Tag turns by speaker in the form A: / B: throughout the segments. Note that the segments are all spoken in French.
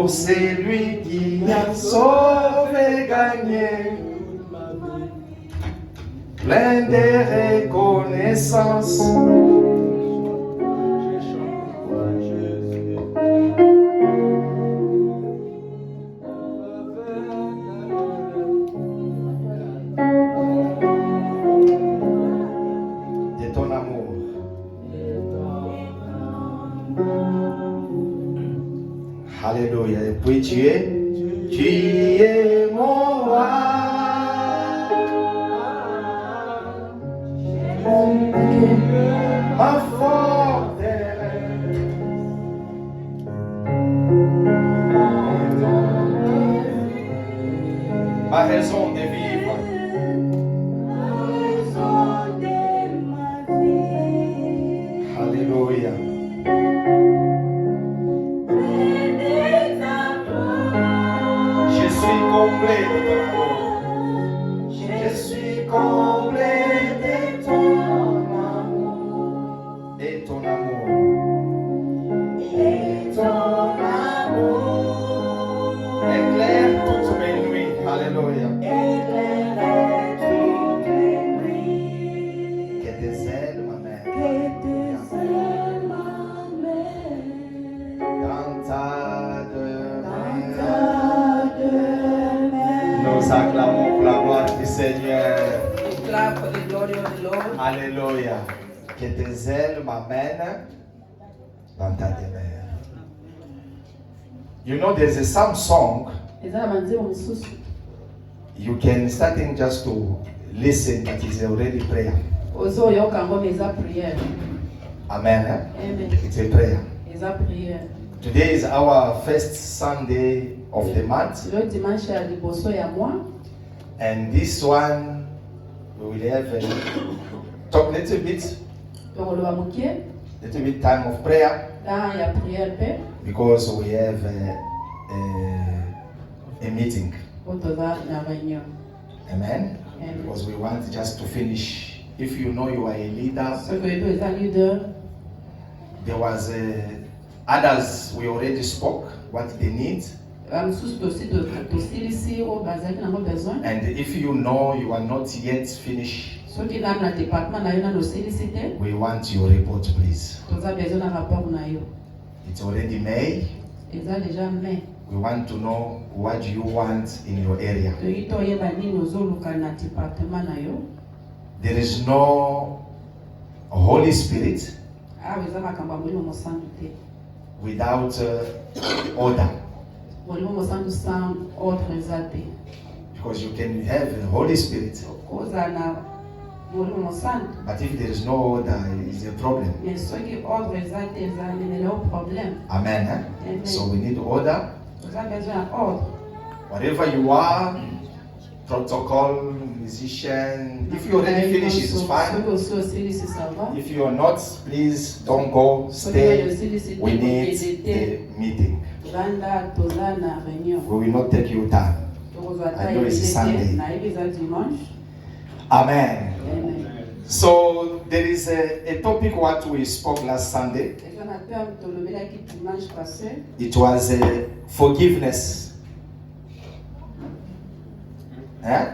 A: pour celui qui a sauvé, gagné. Plein de reconnaissance. De ton amour. Alléluia. Et puis tu es mon roi. Ma forteresse. Ma raison de vivre. Alléluia. Je suis complet de ton amour. Je suis complet de ton amour. Et ton amour. Et ton amour. Éclaire toutes mes nuits. Alléluia. Éclaire toutes mes nuits. Que tes ailes m'amènent. Que tes ailes m'amènent. Dans ta demeure. Nous acclamons pour la gloire du Seigneur.
B: Clap for the glory of the Lord.
A: Alléluia. Que tes ailes m'amènent dans ta demeure. You know, there's a some song you can starting just to listen, but it's already prayer. Amen. Eh?
B: Amen.
A: It's a prayer.
B: Prière.
A: Today is our first Sunday of the month,
B: Le dimanche à liboso ya moi.
A: and this one we will have a talk little bit time of prayer
B: Dans ya prière paix.
A: because we have a meeting.
B: Otoza na réunion.
A: Amen.
B: Amen.
A: Because we want just to finish. If you know you are a leader,
B: Ce que tu es un leader.
A: there was others we already spoke what they need.
B: Sous aussi de ici au bazar qui n'a pas besoin.
A: And if you know you are not yet finished,
B: Ceux qui dans le département na yo na no sollicité.
A: we want your report, please.
B: Toza besoin d'un rapport na yo.
A: It's already May.
B: Eza déjà mai.
A: We want to know what you want in your area.
B: Toyito yeba nini ozoluka na département na yo.
A: There is no Holy Spirit
B: Awa eza makambo ya molimo mosantu te.
A: without order.
B: Molimo mosantu sans ordre eza te.
A: Because you can have the Holy Spirit,
B: Koza na molimo mosantu.
A: but if there is no order, it's a problem.
B: Mais soki ordre eza te eza lelo problème.
A: Amen. Eh?
B: Amen.
A: So we need order.
B: Oza besoin ya ordre.
A: Whatever you are, protocol, musician, if you already finish, it's fine.
B: Soki osi osilisi ça va.
A: If you are not, please don't go, stay. We need the meeting.
B: Vanda toza na réunion.
A: We will not take your time.
B: Tokozwa
A: I know it's Sunday.
B: na yebi eza dimanche.
A: Amen.
B: Amen.
A: So there is a topic what we spoke last Sunday.
B: Eza na terme tolobelaki dimanche passé.
A: It was forgiveness. Huh?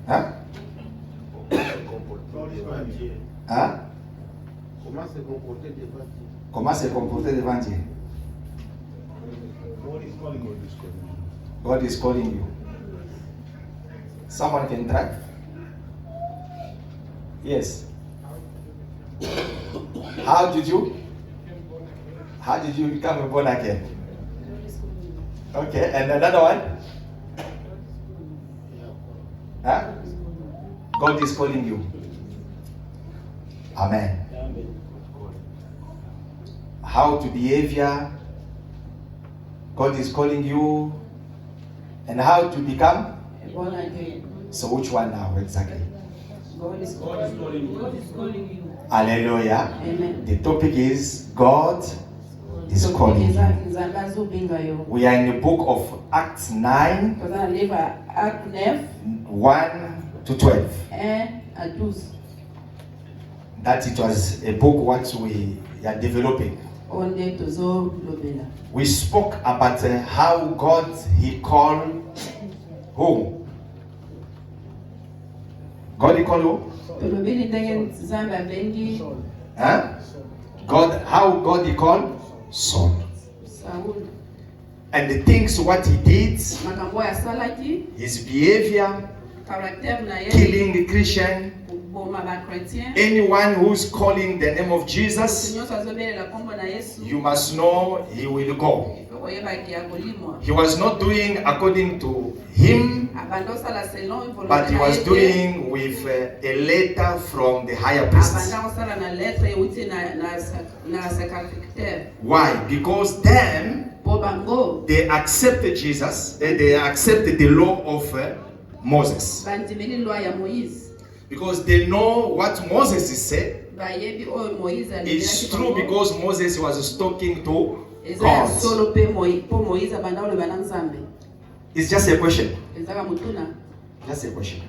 A: Huh? Huh?
C: Comment se comporter devant Dieu?
A: Comment se comporter devant Dieu?
C: God is calling you.
A: God is calling you. Someone can try? Yes. How did you become born again? Okay, and another one? Huh? God is calling you. Amen. How to behavior? God is calling you. And how to become?
B: Born again.
A: So which one now exactly?
B: God is calling you. God is calling you.
A: Hallelujah.
B: Amen.
A: The topic is God is calling you.
B: Nzambe azobinga yo.
A: We are in the book of Acts 9,
B: Toza na livre ya Acte 9,
A: 1 to 12.
B: 1 à 12.
A: That it was a book what we are developing.
B: onde tozolobela.
A: We spoke about how God, He called who? God, He called who?
B: Tolobeli ndenge Nzambe abengi
A: Huh? God, how God, He called Saul.
B: Saul.
A: And the things what he did,
B: Makambo yasalaki,
A: his behavior,
B: caractère na ye,
A: killing the Christian,
B: kuboma ba chrétien.
A: anyone who's calling the name of Jesus,
B: Nyonso azobelela kombo na Yesu.
A: you must know he will go.
B: Oyebaki ya kolimwa.
A: He was not doing according to him,
B: Abandosala selon volonté
A: but he
B: na
A: was
B: ye te.
A: doing with a letter from the higher priests.
B: Abanda kosala na lettre euti na sacrificateur.
A: Why? Because them,
B: Po bango
A: they accepted Jesus, they accepted the law of Moses.
B: bandimeli loi ya Moïse.
A: Because they know what Moses said.
B: Bayebi oyo Moïse
A: It's
B: alobelaki
A: true
B: bango.
A: because Moses was talking to
B: Eza ya
A: God.
B: solo pe po Moïse abanda oloba na Nzambe.
A: It's just a question.
B: Ezaka mutuna.
A: Just a question.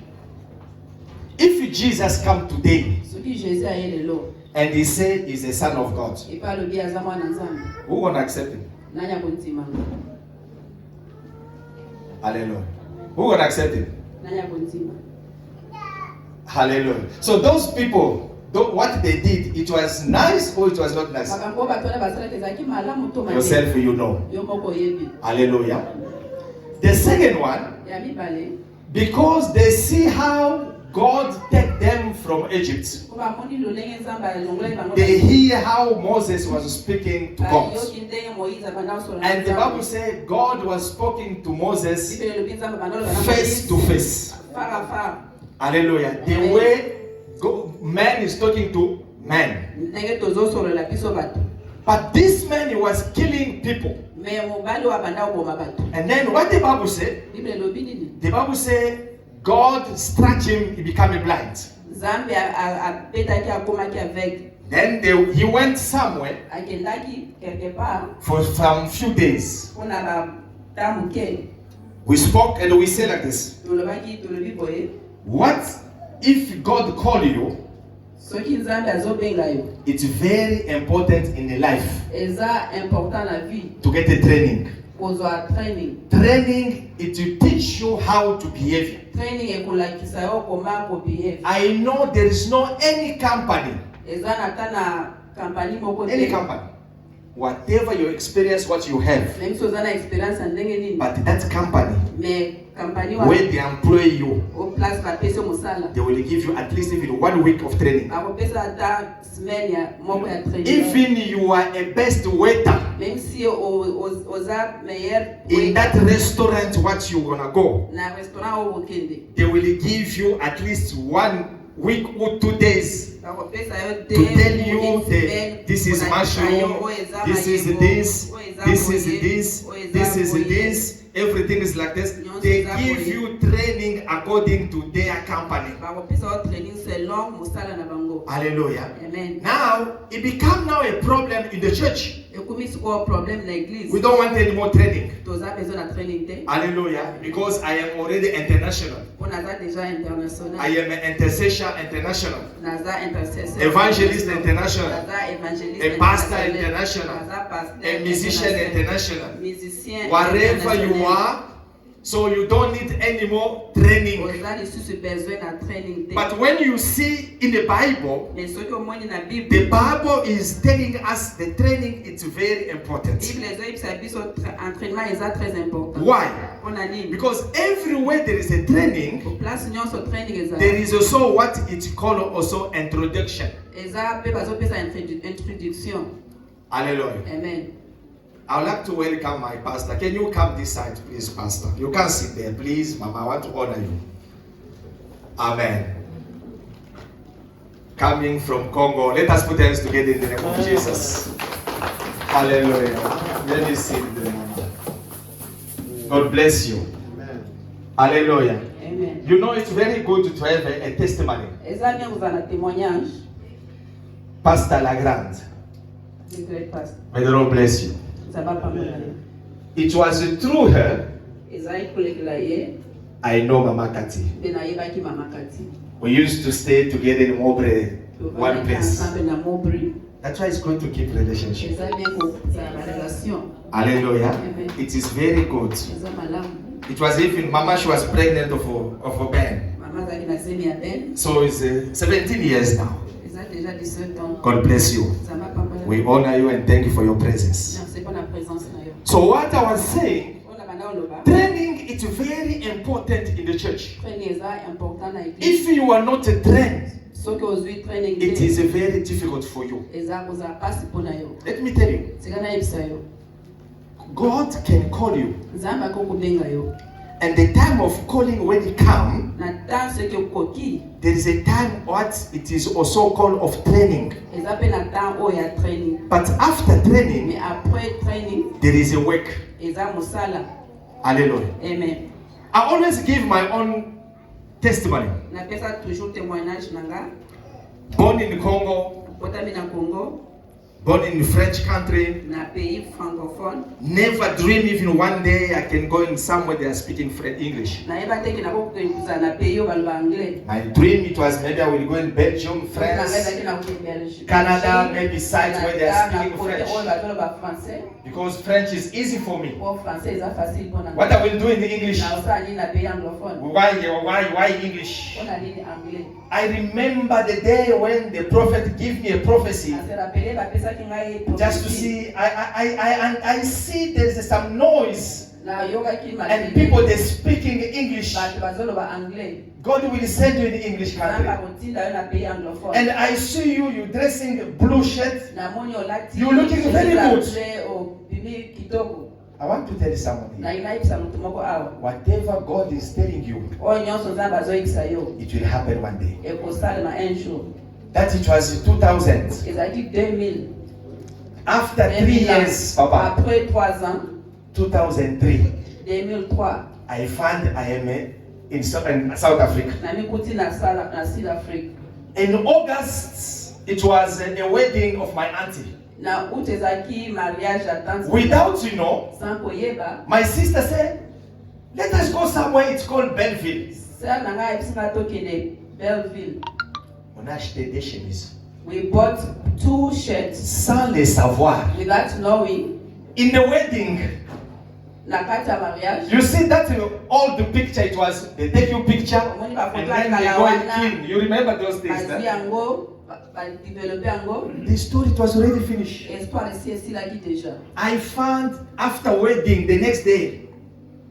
A: If Jesus come today
B: Soki Jésus aye lelo
A: and he say he's the son of God,
B: epa alobi aza mwana Nzambe.
A: who gonna accept him?
B: Nani akontima?
A: Hallelujah. Who gonna accept him?
B: Nani akontima?
A: Hallelujah. So those people, what they did, it was nice or it was not nice?
B: Makambo batona basalaki ezalaki malamu to mabe.
A: Yourself, you know.
B: Yo moko oyebi.
A: Hallelujah. The second one,
B: Ya mibale.
A: because they see how God take them from Egypt.
B: Ko bamoni lolenge Nzambe alongolaki bango.
A: They hear how Moses was speaking to God.
B: Yoki ndenge Moïse abanda kosola na
A: And the
B: Nzambe.
A: Bible says God was speaking to Moses
B: Bibele elobi Nzambe abanda oloba na
A: face to
B: Moïse.
A: face.
B: Fara fara.
A: Hallelujah. The
B: Amen.
A: way man is talking to man.
B: Ndenge tozosolola biso bato.
A: But this man, he was killing people.
B: Me mobali oyo abanda koboma bato.
A: And then what the Bible said,
B: Bibele elobi nini?
A: the Bible said God struck him, he became blind.
B: Nzambe abetaki akomaki aveugle.
A: Then he went somewhere
B: Akendaki quelque part
A: for some few days.
B: mpona batamu ke.
A: We spoke and we say like this.
B: Tolobi boye.
A: What if God called you?
B: Soki Nzambe azobenga yo.
A: It's very important in the life
B: Eza important na vie.
A: to get a training.
B: Kozwa training.
A: Training, it will teach you how to behave.
B: Training ekolakisa yo koma ko behave.
A: I know there is no any company,
B: Eza na tana kampani moko
A: any
B: te.
A: company, whatever your experience, what you have,
B: Même si oza na experience ya ndenge nini.
A: but that company,
B: Mais kampani wa
A: where they employ you,
B: au place bapesi mosala.
A: they will give you at least even 1 week of training.
B: Bakopesa ata semaine ya moko ya training.
A: Even you are a best waiter
B: Même si oza meilleur
A: in that restaurant, what you gonna go,
B: na restaurant oyo okende.
A: they will give you at least 1 week or 2 days
B: Bakopesa yo
A: to tell you this is mushroom, this is this, this is this, this is this, everything is like this. They give you training according to their company.
B: Bakopesa yo training selon mosala na bango.
A: Hallelujah.
B: Amen.
A: Now, it become now a problem in the church.
B: Ekomi siko problem na église.
A: We don't want any more training.
B: Toza besoin na training te.
A: Hallelujah. Because I am already international.
B: Po naza déjà international.
A: I am an intercessor international.
B: Naza intercessor.
A: Evangelist international.
B: Naza evangeliste
A: A pastor
B: international.
A: international.
B: Naza pasteur
A: A musician international.
B: Musicien
A: Wherever you
B: international.
A: are, so you don't need any more training.
B: Oza lisusu besoin na training te.
A: But when you see in the Bible,
B: Mais soki omoni na Bible,
A: the Bible is telling us the training is very important.
B: Bible ezoyebisa biso entraînement eza très important.
A: Why?
B: Mpona nini?
A: Because everywhere there is a training,
B: Place nyonso training eza.
A: there is also what it called also introduction.
B: Eza pe bazopesa introduction.
A: Hallelujah.
B: Amen.
A: I would like to welcome my pastor. Can you come this side, please, pastor? You can sit there, please, Mama. I want to honor you. Amen. Coming from Congo, let us put hands together in the name of Jesus. Hallelujah. Let me sit there, Mama. God bless you.
C: Amen.
A: Hallelujah.
B: Amen.
A: You know, it's very good to have a testimony.
B: Eza bien kozala na témoignage.
A: Pastor Lagrande,
B: The great pastor.
A: may the Lord bless you.
B: Nzaba pamela ye.
A: It was through her
B: Ezali kolekela ye.
A: I know Mama Kati.
B: Mpe nayebaki mama Kati.
A: We used to stay together in Mobre, one
B: Tovandaka
A: place.
B: ensemble na Mobri.
A: That's why it's going to keep relationship.
B: eza bien kozala barelation
A: Hallelujah.
B: Amen.
A: It is very good.
B: eza malamu.
A: It was even Mama, she was pregnant of a man.
B: Mama azalaki na zemi ya bene,
A: So it's 17 years now.
B: eza déjà 17 ans.
A: God bless you.
B: Nzambe apambola.
A: We honor you and thank you for your presence.
B: Merci mpo na présence na yo.
A: So what I was saying,
B: Oyo banda oloba,
A: training is very important in the church.
B: training eza important na église.
A: If you are not trained,
B: Soki ozwi training
A: it
B: te,
A: is very difficult for you.
B: eza kozala pasi mpo na yo.
A: Let me tell you,
B: Sika nayebisa yo,
A: God can call you.
B: Nzambe akoki kobenga yo.
A: And the time of calling when it comes,
B: Na temps soki okoki,
A: there is a time what it is also called of training.
B: eza mpe na temps oyo ya training.
A: But after
B: Mais
A: training,
B: après training,
A: there is a work.
B: eza mosala.
A: Hallelujah.
B: Amen.
A: I always give my own testimony.
B: Napesa toujours témoignage na nga.
A: Born in Congo,
B: Botami na Congo,
A: born in the French country,
B: na pays francophone.
A: never dream even one day I can go in somewhere they are speaking French English.
B: Nayeba te ke nakoki kozala na pays oyo baloba anglais.
A: My dream it was maybe I will go in Belgium,
B: Nanga
A: France,
B: ezalaki na koki Belgique.
A: Canada, maybe sites where they are
B: Canada,
A: speaking
B: na kote
A: French.
B: oyo bazoloba français.
A: Because French is easy for me.
B: Po français eza facile mpo na nga.
A: What I will do in English?
B: Na osala nini na pays anglophone?
A: Why English?
B: Mpo na nini anglais?
A: I remember the day when the prophet gave me a prophecy.
B: Nase rappele bapesaki ngai
A: Just to see, I see there's some noise
B: nayokaki
A: and people they're speaking English.
B: bato bazoloba anglais.
A: God will send you in the English
B: Nzambe
A: country.
B: akotinda yo na pays anglophone.
A: And I see you dressing blue shirt.
B: Namoni olati
A: You looking very good.
B: obimi kitoko.
A: I want to tell you something.
B: Na inayebisa moto moko awa.
A: Whatever God is telling you,
B: Oyo nyonso Nzambe azoyebisa yo
A: it will happen one day.
B: ekosalema un jour.
A: That it was 2000.
B: Ezalaki 2000.
A: After 3 years, Papa,
B: Après 3 ans,
A: 2003,
B: 2003,
A: I found I am in South Africa.
B: namikuti na South Africa.
A: In August, it was a wedding of my auntie.
B: Na août ezalaki mariage ya tante.
A: Without
B: sans koyeba,
A: my sister said, let us go somewhere, it's called Belleville.
B: sœur na ngai ayebisaka tokende Belleville.
A: On a acheté des chemises.
B: We bought 2 shirts
A: Sans le savoir.
B: without knowing.
A: In the wedding,
B: Na kati ya mariage,
A: you see that all the picture, it was, they take you picture and then they go and clean. You remember those things?
B: bazwi
A: Huh?
B: yango, badevelope yango.
A: The story, it was already finished.
B: Histoire esi esilaki déjà.
A: I found after wedding, the next day,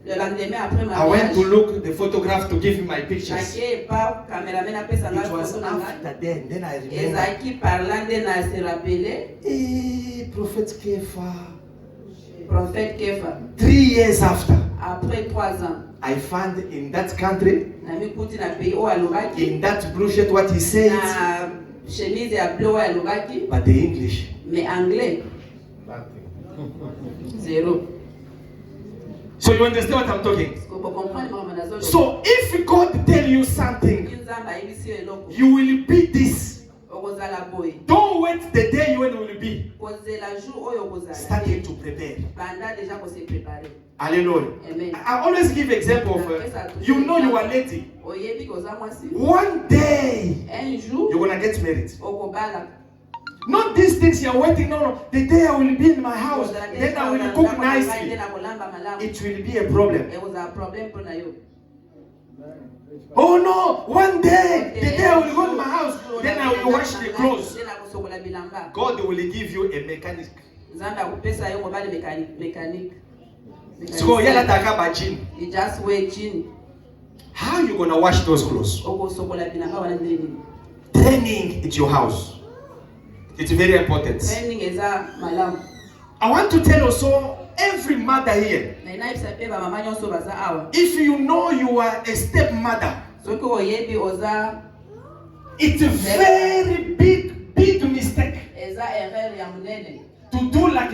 B: Le lendemain après
A: I went
B: mariage,
A: to look the photograph to give him my pictures.
B: nakie pa cameraman apesa ngai
A: It was
B: photo na ngai.
A: after then I remember.
B: Ezalaki parlant nde na se rappele
A: Prophet Kefa.
B: prophète Kefa.
A: 3 years after,
B: Après 3 ans,
A: I found in that country,
B: namikuti na pays oyo alobaki
A: in that blue shirt, what he said,
B: na chemise ya bleu oyo alobaki,
A: but the English.
B: mais anglais zéro.
A: So you understand what I'm talking?
B: Comprendre maman nazolo.
A: So if God tell you something,
B: Nzambe ayebisi yo eloko,
A: you will be this.
B: okozala boye.
A: Don't wait the day when you will be.
B: Kozela jour oyo okozala.
A: Starting to prepare.
B: Banda déjà ko se préparer.
A: Hallelujah.
B: Amen.
A: I always give example of, you know you are lady.
B: Oyebi koza mwasi.
A: One day,
B: Un jour,
A: you're going to get married.
B: okobala.
A: Not these things you're waiting. No. The day I will be in my house, then I will cook nicely. It will be a problem.
B: Ekozala problème mpo na yo.
A: Oh no, one day, the day I will go to my house, then I will wash the clothes. God will give you a mechanic.
B: Nzambe akopesa yo mobali mécanique.
A: So yala takaba jean.
B: You just wear jean.
A: How you gonna wash those clothes?
B: Okosokola bilamba wana nini?
A: Training at your house. It's very important.
B: Training eza malamu.
A: I want to tell also every mother here.
B: Na inayebisa pe ba mama nyonso baza awa.
A: If you know you are a stepmother,
B: Soki oyebi oza
A: it's a very big mistake
B: eza erreur ya munene.
A: to do like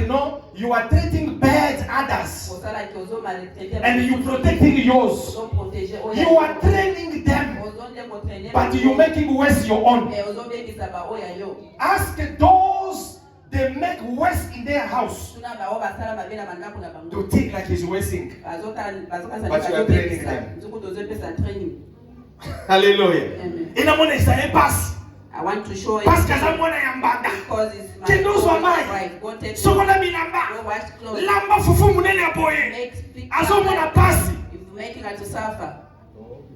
A: you are treating bad others
B: Kosala ki ozo maltraiter.
A: and you protecting yours.
B: Ozo protéger oya.
A: You are training them,
B: Ozo nde ko trainer.
A: but you making worse your own.
B: Ozo bebisa ba oya yo.
A: Ask those they make worse in their house
B: Tuna ba o basala ba bena bandako na bango.
A: to think like he's wasting.
B: Bazoka
A: But you are training them.
B: Nzuku tozo pesa training.
A: Hallelujah.
B: Amen.
A: In a moment, it's a pass.
B: I want to show you
A: Parce que ça mwana ya mbanda.
B: because it's my
A: Kendo so mai.
B: wife. Go take
A: Sokola bilamba.
B: go wash clothes.
A: Lamba fufu munene boye.
B: Makes big
A: Azo mwana
B: time.
A: pasi.
B: If you're making her to suffer,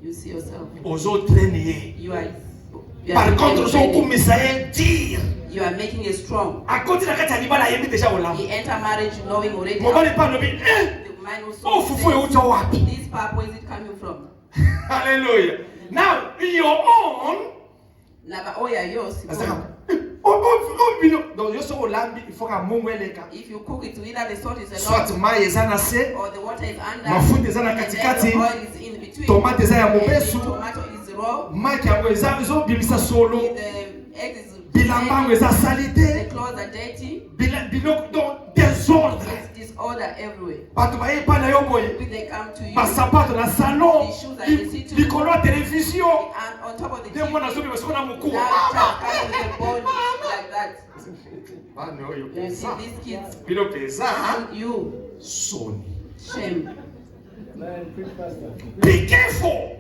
B: you see yourself.
A: Ozo traîner.
B: You are
A: Par contre, so
B: training.
A: kumisa dire.
B: You are making it strong.
A: A côté de kati alibala yemi déjà olamba.
B: He enter marriage knowing already.
A: Mobali pa no bi.
B: The man also
A: Oh fufu e uto wapi?
B: this part, where is it coming from?
A: Hallelujah. Now, your own.
B: Naba oya yours.
A: Donc, yo so olambi, il faut que mungu eleka.
B: If you cook it, either the salt is a
A: Soit
B: lot
A: mai ezana se,
B: or the water is under.
A: mafuta ezana
B: and then
A: katikati,
B: the oil is in between.
A: tomate eza ya
B: And the
A: mobesu,
B: tomato is raw.
A: maki yango eza ezobimisa solo,
B: The egg is
A: bilamba yango eza sali
B: the
A: te,
B: clothes are dirty.
A: biloko donc désordre.
B: It's disorder everywhere.
A: Bato bayepa na yo boye,
B: When they come to you,
A: basapato na salon,
B: the shoes that you see to
A: likolo ya télévision.
B: and on top of the
A: Nde mwana azobi basiko na mokua.
B: that child comes with a bone like that.
A: Bana oyo
B: You see
A: peza.
B: these kids,
A: Bilo peza,
B: and you
A: soni.
B: shame.
A: Be careful.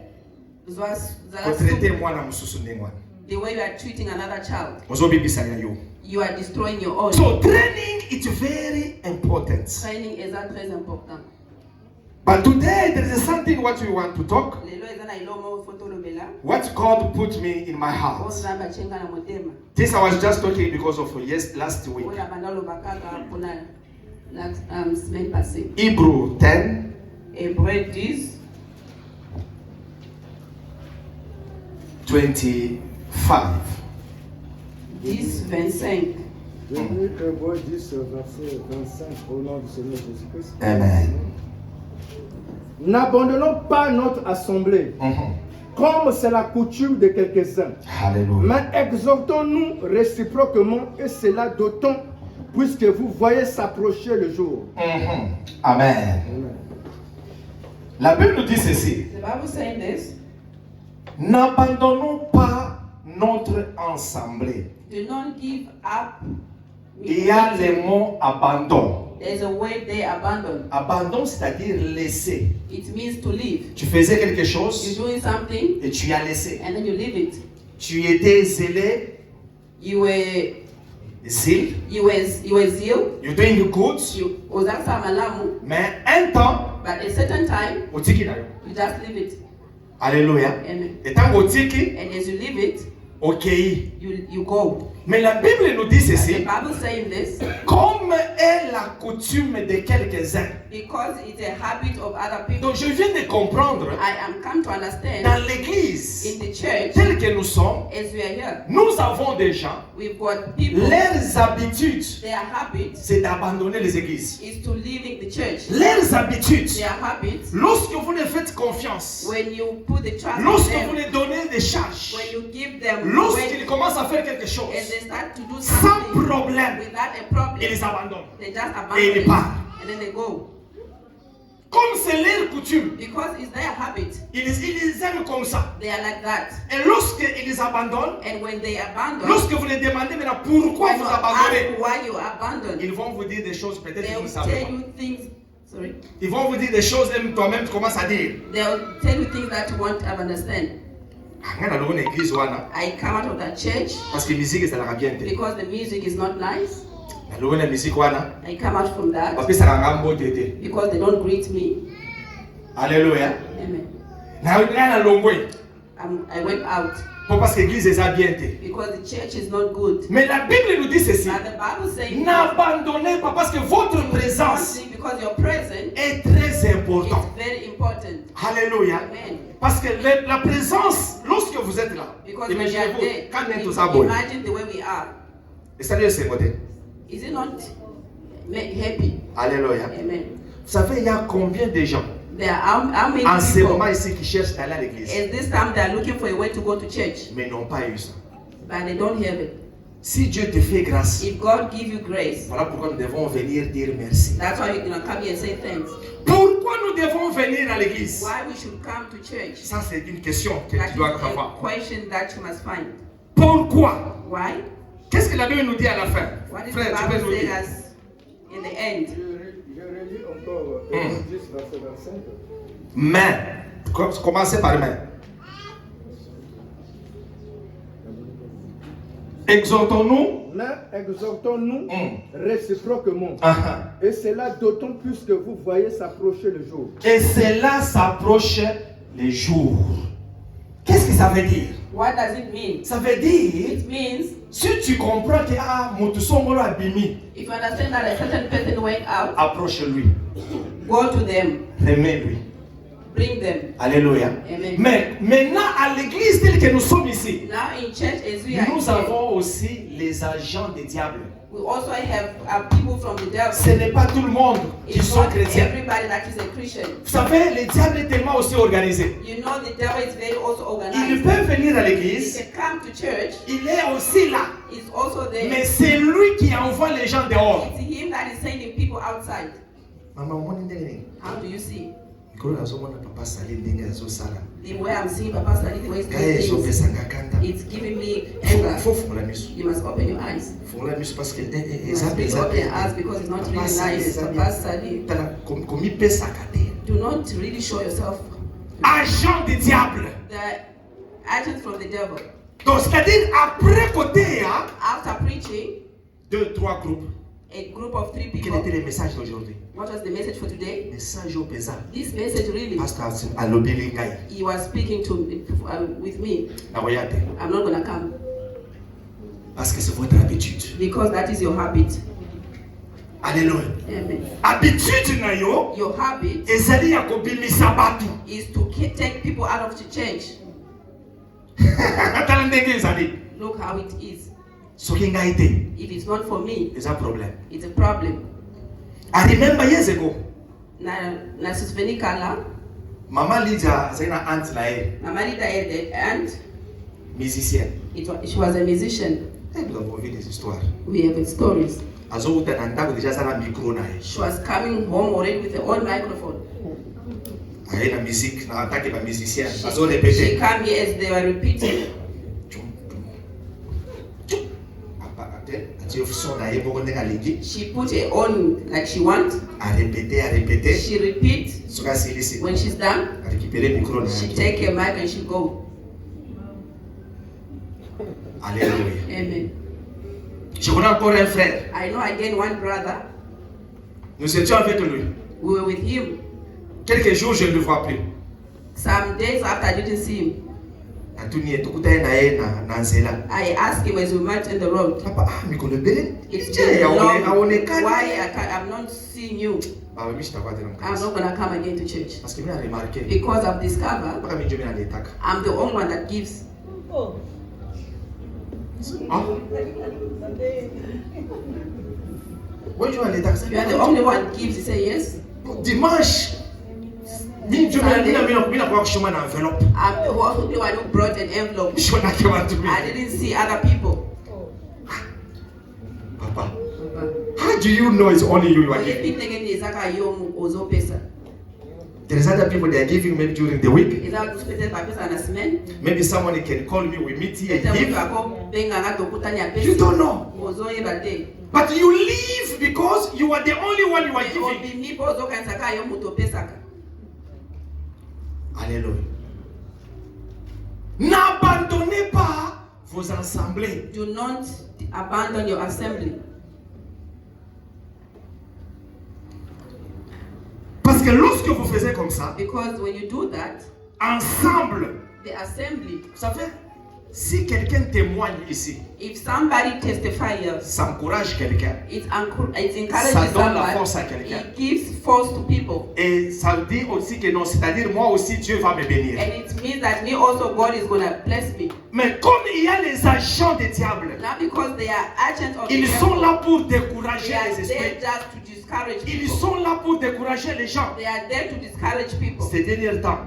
B: That's
A: Kotraite mwana mususu nde mwana.
B: the way you are treating another child.
A: Ozobibisa ya yo.
B: You are destroying your own.
A: So training is very important.
B: Training is très important.
A: But today there is something what we want to talk.
B: Lelo ezana ilomo fotolobela.
A: What God put me in my heart.
B: Ozamba chenga na motema.
A: This I was just talking because of last week.
B: Oya bandalo bakaka pona la semaine passée.
A: Hebrew 10.
B: Hébreux 10
A: 25.
B: 10-25.
D: Hébreux 10, verset 25, au nom du Seigneur Jésus-Christ.
A: Amen.
D: N'abandonnons pas notre assemblée, comme c'est la coutume de quelques-uns.
A: Hallelujah.
D: Mais exhortons-nous réciproquement, et cela d'autant, puisque vous voyez s'approcher le jour.
A: Amen.
D: Amen.
A: La Bible nous dit ceci.
B: The Bible saying this.
A: N'abandonnons pas notre assemblée.
B: Do not give up.
A: Il y a le mot abandon.
B: There's a word there, abandon.
A: Abandon, c'est-à-dire laisser.
B: It means to leave.
A: Tu faisais quelque
B: You're
A: chose
B: doing something
A: et tu as laissé.
B: and then you leave it.
A: Tu étais zélé,
B: You were
A: zèle,
B: zeal.
A: you're doing good,
B: You uzaksa malamu,
A: mais un temps,
B: but a certain time
A: otiki na yo.
B: you just leave it.
A: Alléluia.
B: Amen.
A: Et tant otiki,
B: And as you leave it,
A: ok.
B: you go.
A: Mais la Bible nous dit
B: The
A: ceci.
B: Bible saying this
A: Comme est la coutume de quelques-uns.
B: because it's a habit of other people.
A: Donc je viens de comprendre,
B: I am come to understand
A: dans l'église,
B: in the church
A: telle que nous sommes,
B: as we are here,
A: nous avons des gens,
B: we've got people.
A: leurs habitudes,
B: Their habit
A: c'est d'abandonner les églises.
B: is to leaving the church.
A: Leurs habitudes,
B: Their habit,
A: lorsque vous les faites confiance,
B: when you put the trust in
A: lorsque vous
B: them,
A: les donnez des charges,
B: when you give them,
A: lorsqu'ils
B: when,
A: commencent à faire quelque chose,
B: and they start to do
A: sans
B: something
A: problème,
B: without a problem,
A: ils les abandonnent.
B: they just abandon
A: Et ils
B: it
A: partent.
B: and then they go
A: Comme c'est leur coutume,
B: because it's their habit.
A: ils aiment comme ça.
B: They are like that,
A: Et lorsqu'ils les abandonnent,
B: and when they abandon,
A: lorsque vous les demandez maintenant pourquoi
B: when
A: vous
B: you
A: abandonnez,
B: ask why you abandon,
A: ils vont vous dire des choses peut-être que
B: they
A: vous ne
B: will
A: savez
B: tell
A: pas.
B: you things. Sorry,
A: Ils vont vous dire des choses même toi-même tu commences à dire.
B: they'll tell you things that you won't ever understand.
A: Nga na longo na église wana
B: I come out of that church
A: parce que musique ezalaka bien te.
B: because the music is not nice.
A: Na longo na musique wana
B: I come out from that
A: bapesaka nga mbote te.
B: because they don't greet me.
A: Alléluia.
B: Amen.
A: Na nga na longo
B: I went out
A: pour parce que l'église est bien te.
B: because the church is not good.
A: Mais la Bible nous dit ceci.
B: But the Bible says
A: N'abandonnez pas parce que votre présence
B: something because your presence
A: est très
B: is
A: importante.
B: very important.
A: Alléluia.
B: Amen.
A: Parce que la présence, lorsque vous êtes là,
B: Because when we are
A: imaginez-vous,
B: there,
A: quand même tout ça bon.
B: imagine the way we are.
A: Et ça c'est côté.
B: Is it not happy?
A: Alléluia.
B: Amen.
A: Vous savez, il y a combien de gens
B: There are how many
A: en ce
B: people
A: moment ici qui cherchent à aller à l'église,
B: at this time they are looking for a way to go to church,
A: mais n'ont pas eu ça.
B: but they don't have it.
A: Si Dieu te fait grâce,
B: If God give you grace,
A: voilà pourquoi nous devons venir dire merci.
B: that's why you're gonna come here and say thanks.
A: Pourquoi nous devons venir à l'église?
B: Why we should come to church?
A: Ça, c'est une question que
B: That
A: tu
B: is
A: dois
B: a
A: avoir.
B: question that you must find.
A: Pourquoi?
B: Why?
A: Qu'est-ce que la Bible nous dit à la fin?
B: What did
A: Frère,
B: the
A: tu peux
B: Bible
A: nous
B: say
A: dire.
B: us in the end?
D: Je relis encore Hébreux 10, verset 25.
A: Main. Commencez par main. Exhortons-nous.
D: Mais exhortons-nous
A: Mm.
D: réciproquement.
A: Uh-huh.
D: Et cela d'autant plus que vous voyez s'approcher le jour.
A: Et cela s'approche les jours. Qu'est-ce que ça veut dire?
B: What does it mean?
A: Ça veut dire,
B: It means
A: si tu comprends que Motusongolo a bimi,
B: if you understand that a certain person went out,
A: approche-lui,
B: go to them,
A: remets-lui.
B: bring them.
A: Alléluia.
B: Amen.
A: Mais maintenant, à l'église telle que nous sommes ici,
B: Now in church as we are
A: nous
B: here,
A: avons aussi les agents des diables.
B: we also have people from the devil.
A: Ce n'est pas tout le monde qui
B: It's
A: sont
B: not
A: chrétiens.
B: everybody that is a Christian.
A: Vous savez, le diable est tellement aussi organisé.
B: You know the devil is very also
A: Il
B: organized.
A: peut venir à
B: He
A: l'église,
B: can come to church.
A: il est aussi là.
B: He's also there.
A: Mais c'est lui qui envoie les gens dehors.
B: It's him that is sending people outside.
A: Maman, on est derrière.
B: How do you see?
A: Quand on a papa salé ndenge azosala.
B: The way I'm seeing Papa studying the way he's
A: Kaya
B: doing things,
A: ezopesanga kanda.
B: it's giving me anger.
A: Faut fungola miso.
B: You must open your eyes.
A: Fungola miso parce que
B: You must be open your eyes because it's not really nice. Papa studying.
A: Tala komipesaka te.
B: Do not really show yourself
A: Agent du diable.
B: the agent from the devil.
A: Donc c'est-à-dire après côté hein,
B: After preaching,
A: 2-3 groupes.
B: a group of 3
A: Quel
B: people.
A: était le message d'aujourd'hui?
B: What was the message for today?
A: Message au pesa.
B: This message really,
A: Pasteur alobeli ngai.
B: he was speaking to with me.
A: Nakoya te.
B: I'm not gonna come
A: Parce que c'est votre habitude.
B: because that is your habit.
A: Alléluia.
B: Amen.
A: Habitude na yo
B: Your habit
A: ezali ya kobimisa batu.
B: is to take people out of the church.
A: Tala ndenge ezali.
B: Look how it is.
A: Soki ngai te,
B: If it's not for me,
A: eza problème.
B: it's a problem.
A: I remember years ago,
B: Na susveni kala,
A: Mama Lydia azali na aunt na ye,
B: Mama Lida had that aunt.
A: musicienne.
B: She was a musician.
A: Eh, nous avons vu des histoires.
B: We have stories.
A: Azouta na ndako deja aza na micro na ye.
B: She was coming home already with her own microphone.
A: Aye na musique, na attaque ba musicien. Azo
B: She
A: répéter.
B: came here as they were repeating.
A: Ati son na ye moko ndenge alingi.
B: She put her own like she wants.
A: A répéter.
B: She repeats.
A: Soki asilisi.
B: When she's done,
A: A récupérer micro na
B: she
A: ye.
B: take her mic and she go.
A: Alléluia.
B: Amen.
A: Je connais encore un frère.
B: I know again one brother.
A: Nous étions avec lui.
B: We were with him.
A: Quelques jours, je ne le vois plus.
B: Some days after I didn't see him,
A: Atuni etukutaye na ye na nzela.
B: I asked him as we met on the road.
A: Papa, mikolo ebele.
B: It's
A: Je,
B: been long.
A: aonekani.
B: Why I'm not seeing you?
A: Baba mishi takwata na
B: I'm
A: mkanisa.
B: not gonna come again to church
A: Parce que mimi na remarqué.
B: because I've discovered
A: Mpaka mimi ndio mimi naletaka.
B: I'm the only one that gives.
A: Ah? Wewe ndio unaletaka
B: You are the only one that gives. He said yes.
A: Dimanche. Mimi ndio mimi na kwa kushoma na envelope.
B: I'm the only one who brought an envelope.
A: Shona ke watu mimi.
B: I didn't see other people.
A: Papa, how do you know it's only you are giving? There is other people they are giving maybe during the week. Maybe someone can call me, we meet here and give. You don't know. But you leave because you are the only one you are giving. Alléluia. N'abandonnez pas vos assemblées.
B: Do not abandon your assembly.
A: Parce que lorsque vous faites comme ça,
B: Because when you do that,
A: ensemble,
B: the assembly,
A: vous savez, si quelqu'un témoigne ici,
B: if somebody testifies here,
A: ça encourage quelqu'un.
B: it encourages
A: Ça donne la force à
B: somebody,
A: quelqu'un.
B: it gives force to people.
A: Et ça dit aussi que non, c'est-à-dire moi aussi Dieu va me bénir.
B: And it means that me also God is going to bless me.
A: Mais comme il y a les agents des diables,
B: Not because they are agents of the
A: ils sont
B: devil,
A: là pour
B: they
A: décourager
B: are
A: les
B: there
A: esprits.
B: just to discourage
A: Ils
B: people.
A: sont là pour décourager les gens.
B: They are there to discourage people.
A: Ces derniers temps,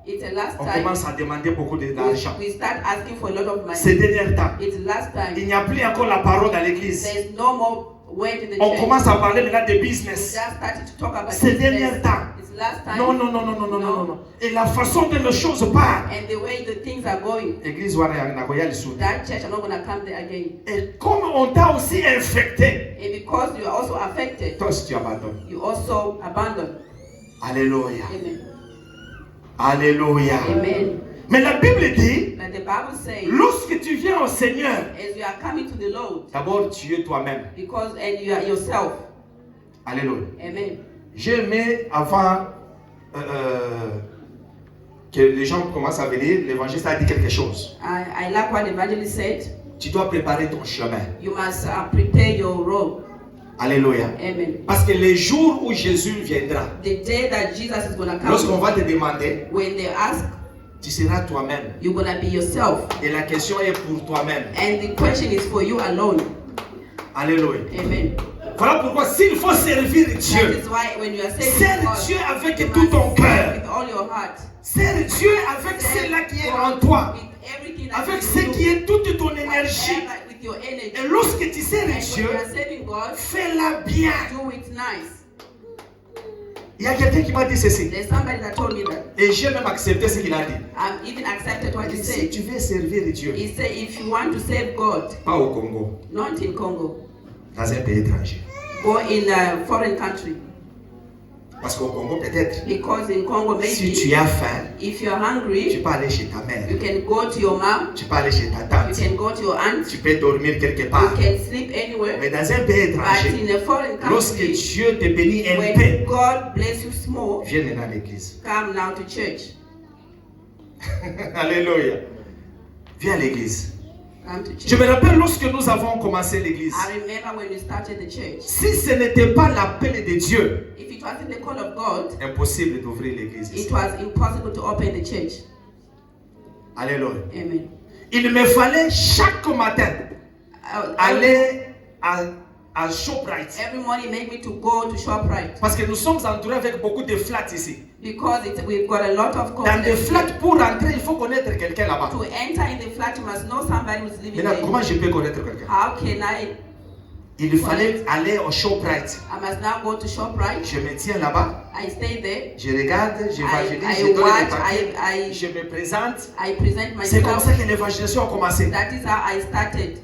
B: It's the last
A: on
B: time
A: commence à demander beaucoup d'argent.
B: we start asking for a lot of money.
A: Ces derniers temps,
B: It's the last
A: il
B: time
A: n'y a plus encore la parole dans l'église.
B: there's no more word in the
A: On
B: church.
A: commence à parler maintenant de
B: We
A: business.
B: just started to talk about
A: Ces
B: business.
A: derniers temps.
B: It's the last time.
A: Non. Et la façon dont les choses partent.
B: And the way the things are going,
A: L'église wana nakoya lisudu.
B: that church are not going to come there again.
A: Et comme on t'a aussi infecté,
B: And because you are also affected,
A: toi aussi tu abandonnes.
B: you also abandon.
A: Alléluia.
B: Amen.
A: Alléluia.
B: Amen.
A: Mais la Bible dit,
B: But the Bible says,
A: lorsque tu viens au Seigneur,
B: as you are coming to the Lord,
A: d'abord tu es toi-même.
B: because and you are yourself.
A: Alléluia.
B: Amen.
A: J'ai aimé avant que les gens commencent à venir, l'évangile a dit quelque chose.
B: I like what the evangelist said.
A: Tu dois préparer ton chemin.
B: You must prepare your road.
A: Alléluia.
B: Amen.
A: Parce que les jours où Jésus viendra,
B: The day that Jesus is going to
A: lorsqu'on
B: come,
A: va te demander,
B: when they ask,
A: tu seras toi-même.
B: you're going to be yourself.
A: Et la question est pour toi-même.
B: And the question is for you alone.
A: Alléluia.
B: Amen.
A: Voilà pourquoi s'il faut servir
B: That
A: Dieu,
B: is why when you are saying
A: sers
B: God,
A: Dieu avec
B: you
A: tout
B: must
A: ton
B: serve
A: cœur.
B: with all your heart.
A: Sers Dieu avec cela qui est en toi.
B: With everything that
A: Avec
B: you
A: ce
B: do,
A: qui est toute ton énergie.
B: whatever, with your energy.
A: Et lorsque tu sers
B: And when
A: Dieu,
B: you are serving God,
A: fais-la bien.
B: do it nice.
A: Il y a quelqu'un qui m'a dit ceci.
B: There's somebody that told me that.
A: Et j'ai même accepté ce qu'il a dit.
B: I've even accepted what he
A: Si
B: said.
A: tu veux servir Dieu,
B: He said, if you want to serve God,
A: pas au Congo,
B: not in Congo,
A: dans un pays étranger.
B: go in a foreign country.
A: Parce qu'au Congo, peut-être,
B: Because in Congo,
A: si tu
B: maybe,
A: as faim,
B: if you're
A: tu
B: hungry,
A: peux aller chez ta mère,
B: you can go to your mom,
A: tu peux aller chez ta
B: you
A: tante,
B: can go to your aunt,
A: tu peux dormir quelque
B: you
A: part.
B: can sleep anywhere.
A: Mais dans un pays
B: But
A: étranger,
B: in a foreign
A: lorsque
B: country,
A: Dieu te bénit un
B: when
A: peu,
B: God bless you small,
A: viens dans l'église.
B: come now to church.
A: Alléluia. Viens à l'église.
B: Come to
A: Je me
B: church.
A: rappelle lorsque nous avons commencé l'église.
B: I remember when we started the church.
A: Si ce n'était pas l'appel de Dieu,
B: If it wasn't the call of God,
A: impossible d'ouvrir l'église ici.
B: it was impossible to open the church.
A: Alléluia.
B: Amen.
A: Il me fallait chaque matin
B: Every
A: aller à ShopRite.
B: morning made me to go to ShopRite
A: Parce que nous sommes entourés avec beaucoup de flats ici.
B: because we've got a lot of
A: Dans des flats,
B: complex.
A: pour rentrer, il faut connaître quelqu'un là-bas.
B: To enter in the flat, you must know somebody who's living
A: Maintenant,
B: there.
A: comment je peux connaître quelqu'un?
B: How can I?
A: Il fallait aller au ShopRite.
B: I must now go to ShopRite.
A: Je me tiens là-bas,
B: I stay there.
A: je regarde, j'évangélise,
B: I
A: je donne les
B: watch.
A: papiers,
B: I
A: je me présente.
B: I present
A: C'est comme ça
B: myself.
A: que l'évangélisation a commencé.
B: That is how I started.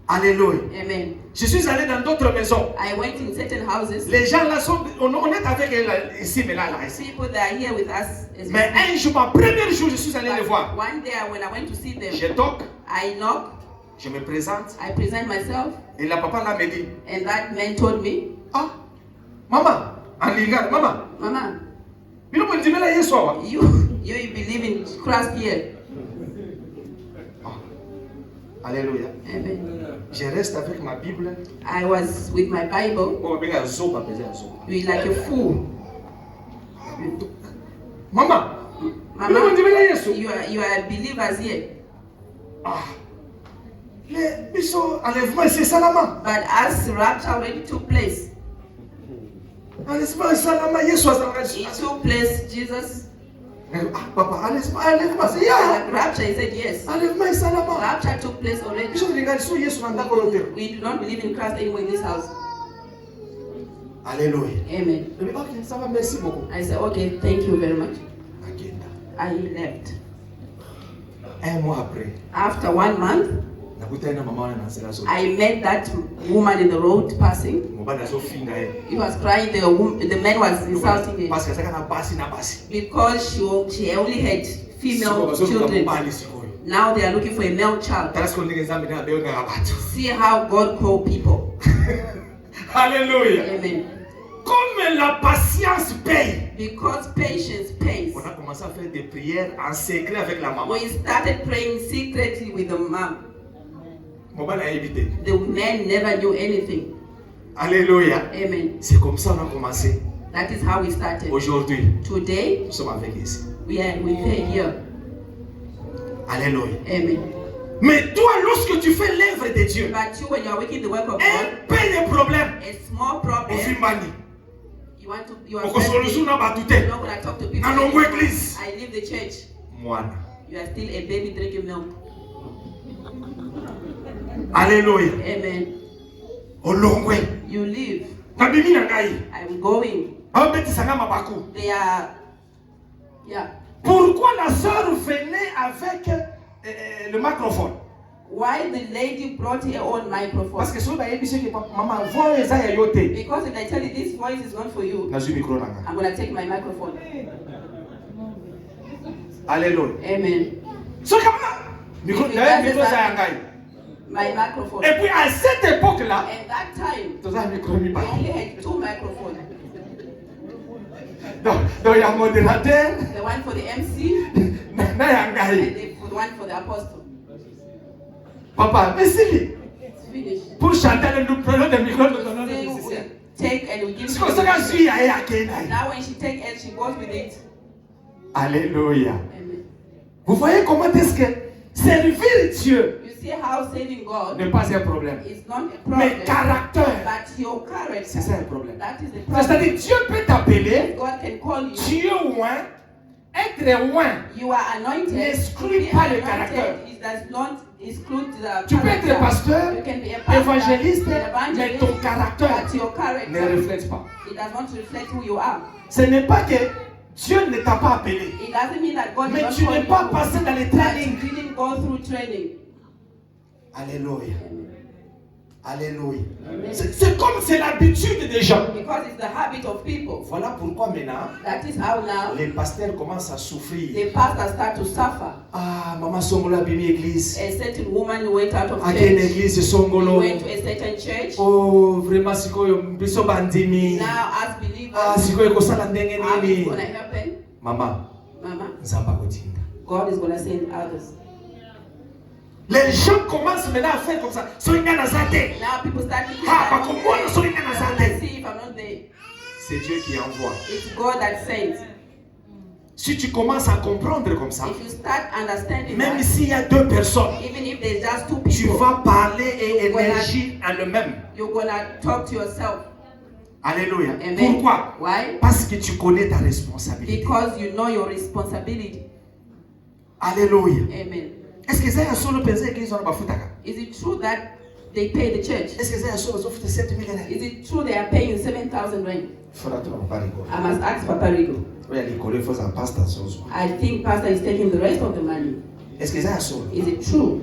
A: Alléluia.
B: Amen.
A: Je suis allé dans d'autres maisons.
B: I went in certain houses.
A: Les gens là sont, on est avec eux là, ici, mais là, ici.
B: People that are here with us. as we
A: Mais
B: speak.
A: un jour, ma premier jour, je suis allé les
B: But
A: voir.
B: one day when I went to see them,
A: Je toque,
B: I knock,
A: je me présente.
B: I present myself,
A: Et la papa là me dit,
B: and that man told me,
A: ah, maman, en lingard, maman,
B: Mama,
A: you know when là hier soir.
B: you believe in Christ here.
A: Alléluia.
B: Amen.
A: Je reste avec ma Bible.
B: I was with my Bible.
A: Oh, ben un zo, pas peser un zo.
B: You like a fool.
A: Maman,
B: Mama,
A: you know when là hier soir.
B: you are believers here.
A: Ah, les biso enlèvement c'est salama.
B: But as rapture already took place,
A: Enlèvement salama hier soir ça
B: it took place, Jesus.
A: Ah, papa, enlèvement c'est ya.
B: Rapture, he said yes.
A: Enlèvement salama.
B: Rapture took place already.
A: Biso regarde so hier soir dans le
B: We do not believe in Christ anymore in this house.
A: Alléluia.
B: Amen.
A: Ok, ça va, merci beaucoup.
B: I said, okay, thank you very much.
A: Agenda.
B: I left.
A: Un mois après,
B: After 1 month,
A: nakutana mama wana nasela so.
B: I met that woman in the road passing.
A: Mobana so finga e.
B: He was crying, the man was insulting her
A: Parce que saka na basi na basi.
B: because she only had female
A: Siko
B: children.
A: bali sikoyo.
B: Now they are looking for a male child.
A: Tala siko ndenge nzambe na beyo na battu.
B: See how God called people.
A: Alléluia.
B: Amen.
A: Comme la patience paye.
B: Because patience pays.
A: On a commencé à faire des prières en secret avec la maman.
B: We started praying secretly with the mom.
A: Mobana a évité.
B: The man never knew anything.
A: Alléluia.
B: Amen.
A: C'est comme ça qu'on a commencé.
B: That is how we started.
A: Aujourd'hui,
B: Today,
A: nous sommes avec ici.
B: we are here.
A: Alléluia.
B: Amen.
A: Mais toi, lorsque tu fais l'œuvre de Dieu,
B: But you, when you are working the work of God,
A: un peu de problème,
B: a small
A: on
B: problem,
A: fait mani.
B: you are
A: On solution na
B: not
A: batute.
B: going to talk to people.
A: Na longo église.
B: I leave the church.
A: Mwana.
B: You are still a baby drinking milk.
A: Alléluia.
B: Amen.
A: Olongwe.
B: You leave.
A: Na bimi na ngai.
B: I'm going.
A: Abetisanga mabaku.
B: They are, yeah.
A: Pourquoi la sœur venait avec le microphone?
B: Why the lady brought her own microphone?
A: Parce que so ba yebise ke maman voix eza ya yote.
B: Because if I tell you this voice is not for you,
A: Na zu micro nanga.
B: I'm going to take my microphone.
A: Alléluia.
B: Amen.
A: So micro
B: My microphone.
A: et puis à cette époque-là,
B: At that time,
A: tu as un micro
B: we only had 2 microphones.
A: donc il y a un modérateur,
B: The one for the MC
A: il y a un gars.
B: and the one for the apostle.
A: Papa, mais si
B: It's finished.
A: pour chanter, nous prenons des micros, nous donnons des
B: Then
A: musiciens.
B: we take and we give
A: C'est
B: to
A: comme
B: the
A: ça que je
B: musician.
A: suis à Kenya.
B: Now when she take it, she goes with it.
A: Alléluia.
B: Amen.
A: Vous voyez comment est-ce que servir Dieu
B: You see how serving God
A: n'est pas un problème.
B: is not a
A: Mais
B: problem,
A: caractère,
B: but your character.
A: c'est ça un problème.
B: That is the problem.
A: C'est-à-dire Dieu peut t'appeler,
B: God can call you.
A: Dieu oint, être oint.
B: You are anointed.
A: N'exclut
B: To be
A: pas le
B: anointed,
A: caractère.
B: it does not exclude the
A: Tu peux être
B: character.
A: pasteur,
B: You can be a pastor,
A: évangéliste,
B: an
A: mais
B: evangelist,
A: ton caractère
B: but your
A: ne
B: character,
A: reflète pas.
B: it does not reflect who you are.
A: Ce n'est pas que Dieu ne t'a pas appelé,
B: It doesn't mean that God
A: mais
B: did not
A: tu
B: call
A: n'es pas
B: you,
A: passé dans les
B: but
A: trainings.
B: you didn't go through training.
A: Alléluia. Alléluia. C'est comme c'est l'habitude des gens.
B: Because it's the habit of people.
A: Voilà pourquoi maintenant,
B: That is how now
A: les pasteurs commencent à souffrir.
B: the pastors start to suffer.
A: Ah, maman Songolo a bimi église.
B: A certain woman went out of
A: À quelle
B: church.
A: église
B: She
A: Songolo?
B: went to a certain church.
A: Oh, vraiment sikoyo biso bandimi.
B: Now, as
A: Ah,
B: believers,
A: sikoyo kosala ndenge
B: how is
A: nini?
B: going to happen?
A: Mama,
B: Mama,
A: nzamba kotinda.
B: God is going to send others.
A: Les gens commencent maintenant à faire comme ça. Soinga nazate.
B: Now people start thinking
A: Ah,
B: that
A: pas comme
B: I'm
A: moi,
B: not
A: sois une
B: there.
A: innocente.
B: Let's see if I'm not there.
A: C'est Dieu qui envoie.
B: It's God that sends.
A: Si tu commences à comprendre comme ça,
B: If you start understanding
A: même
B: that,
A: s'il y a 2 personnes,
B: even if there's just 2
A: tu
B: people,
A: vas parler et
B: Voilà.
A: énergie à le même.
B: you're going to talk to yourself.
A: Alléluia.
B: Amen.
A: Pourquoi?
B: Why?
A: Parce que tu connais ta responsabilité.
B: Because you know your responsibility.
A: Alléluia.
B: Amen.
A: Est-ce que ça y a solo pensé église on va foutre?
B: Is it true that they pay the church?
A: Est-ce que ça y a solo foutre 7 000
B: Is it true they are paying 7,000 rand?
A: Faudra tout en parler.
B: I must ask Papa Rigo.
A: Oui, il faut en pasteur sur soi.
B: I think Pastor is taking the rest of the money.
A: Est-ce que ça y a solo?
B: Is it true?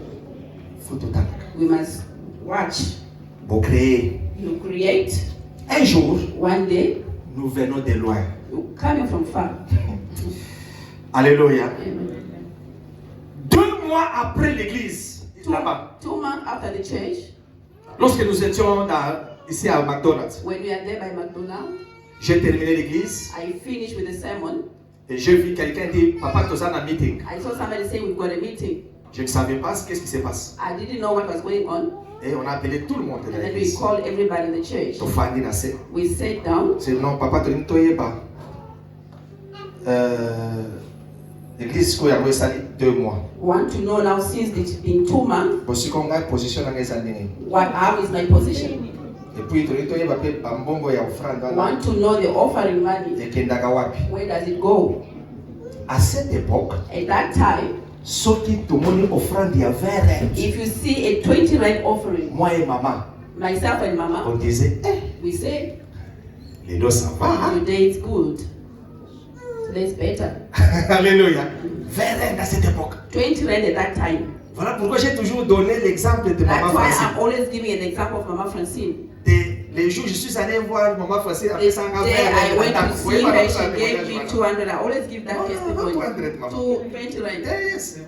A: Faut tout en.
B: We must watch.
A: Pour créer.
B: You create.
A: Un jour,
B: One day,
A: nous venons de loin.
B: you're coming from far.
A: Alléluia.
B: Amen.
A: 2 mois après l'église, là-bas,
B: 2 months after the church,
A: lorsque nous étions ici à McDonald's,
B: when we are there by McDonald's,
A: j'ai terminé l'église
B: I finished with the sermon.
A: et j'ai vu quelqu'un dire, Papa, tu as un meeting.
B: I saw somebody say we've got a meeting.
A: Je ne savais pas qu'est-ce qui se passe.
B: I didn't know what was going on.
A: Et on a appelé tout le monde de
B: And then we
A: l'église.
B: called everybody in the church.
A: Tofani na se.
B: We sat down.
A: C'est non, Papa, tu n'es pas. L'église ko ya sali 2 mois.
B: Want to know now since it's been 2 months,
A: Parce qu'on a position dans les années.
B: how is my position?
A: Et puis tu n'es pas pe bambongo ya offrande.
B: Want to know the offering money.
A: Et kendaka wapi.
B: Where does it go?
A: À cette époque,
B: At that time,
A: soki tomoni offrande ya 20 rand.
B: if you see a 20 rand offering,
A: Moi et maman,
B: myself and
A: on
B: Mama,
A: disait,
B: we say,
A: les deux ça va.
B: today it's good. Today's better.
A: Alléluia. 20 rand à cette époque.
B: 20 rand at that time.
A: Voilà pourquoi j'ai toujours donné l'exemple de maman
B: That's why
A: Francine.
B: I'm always giving an example of Mama Francine.
A: Les jours où je suis allé voir maman Francine, après
B: The
A: ça,
B: day I went to see her, she gave me 200. I always give that testimony.
A: 200, Mama.
B: To 20 rand.
A: Yes,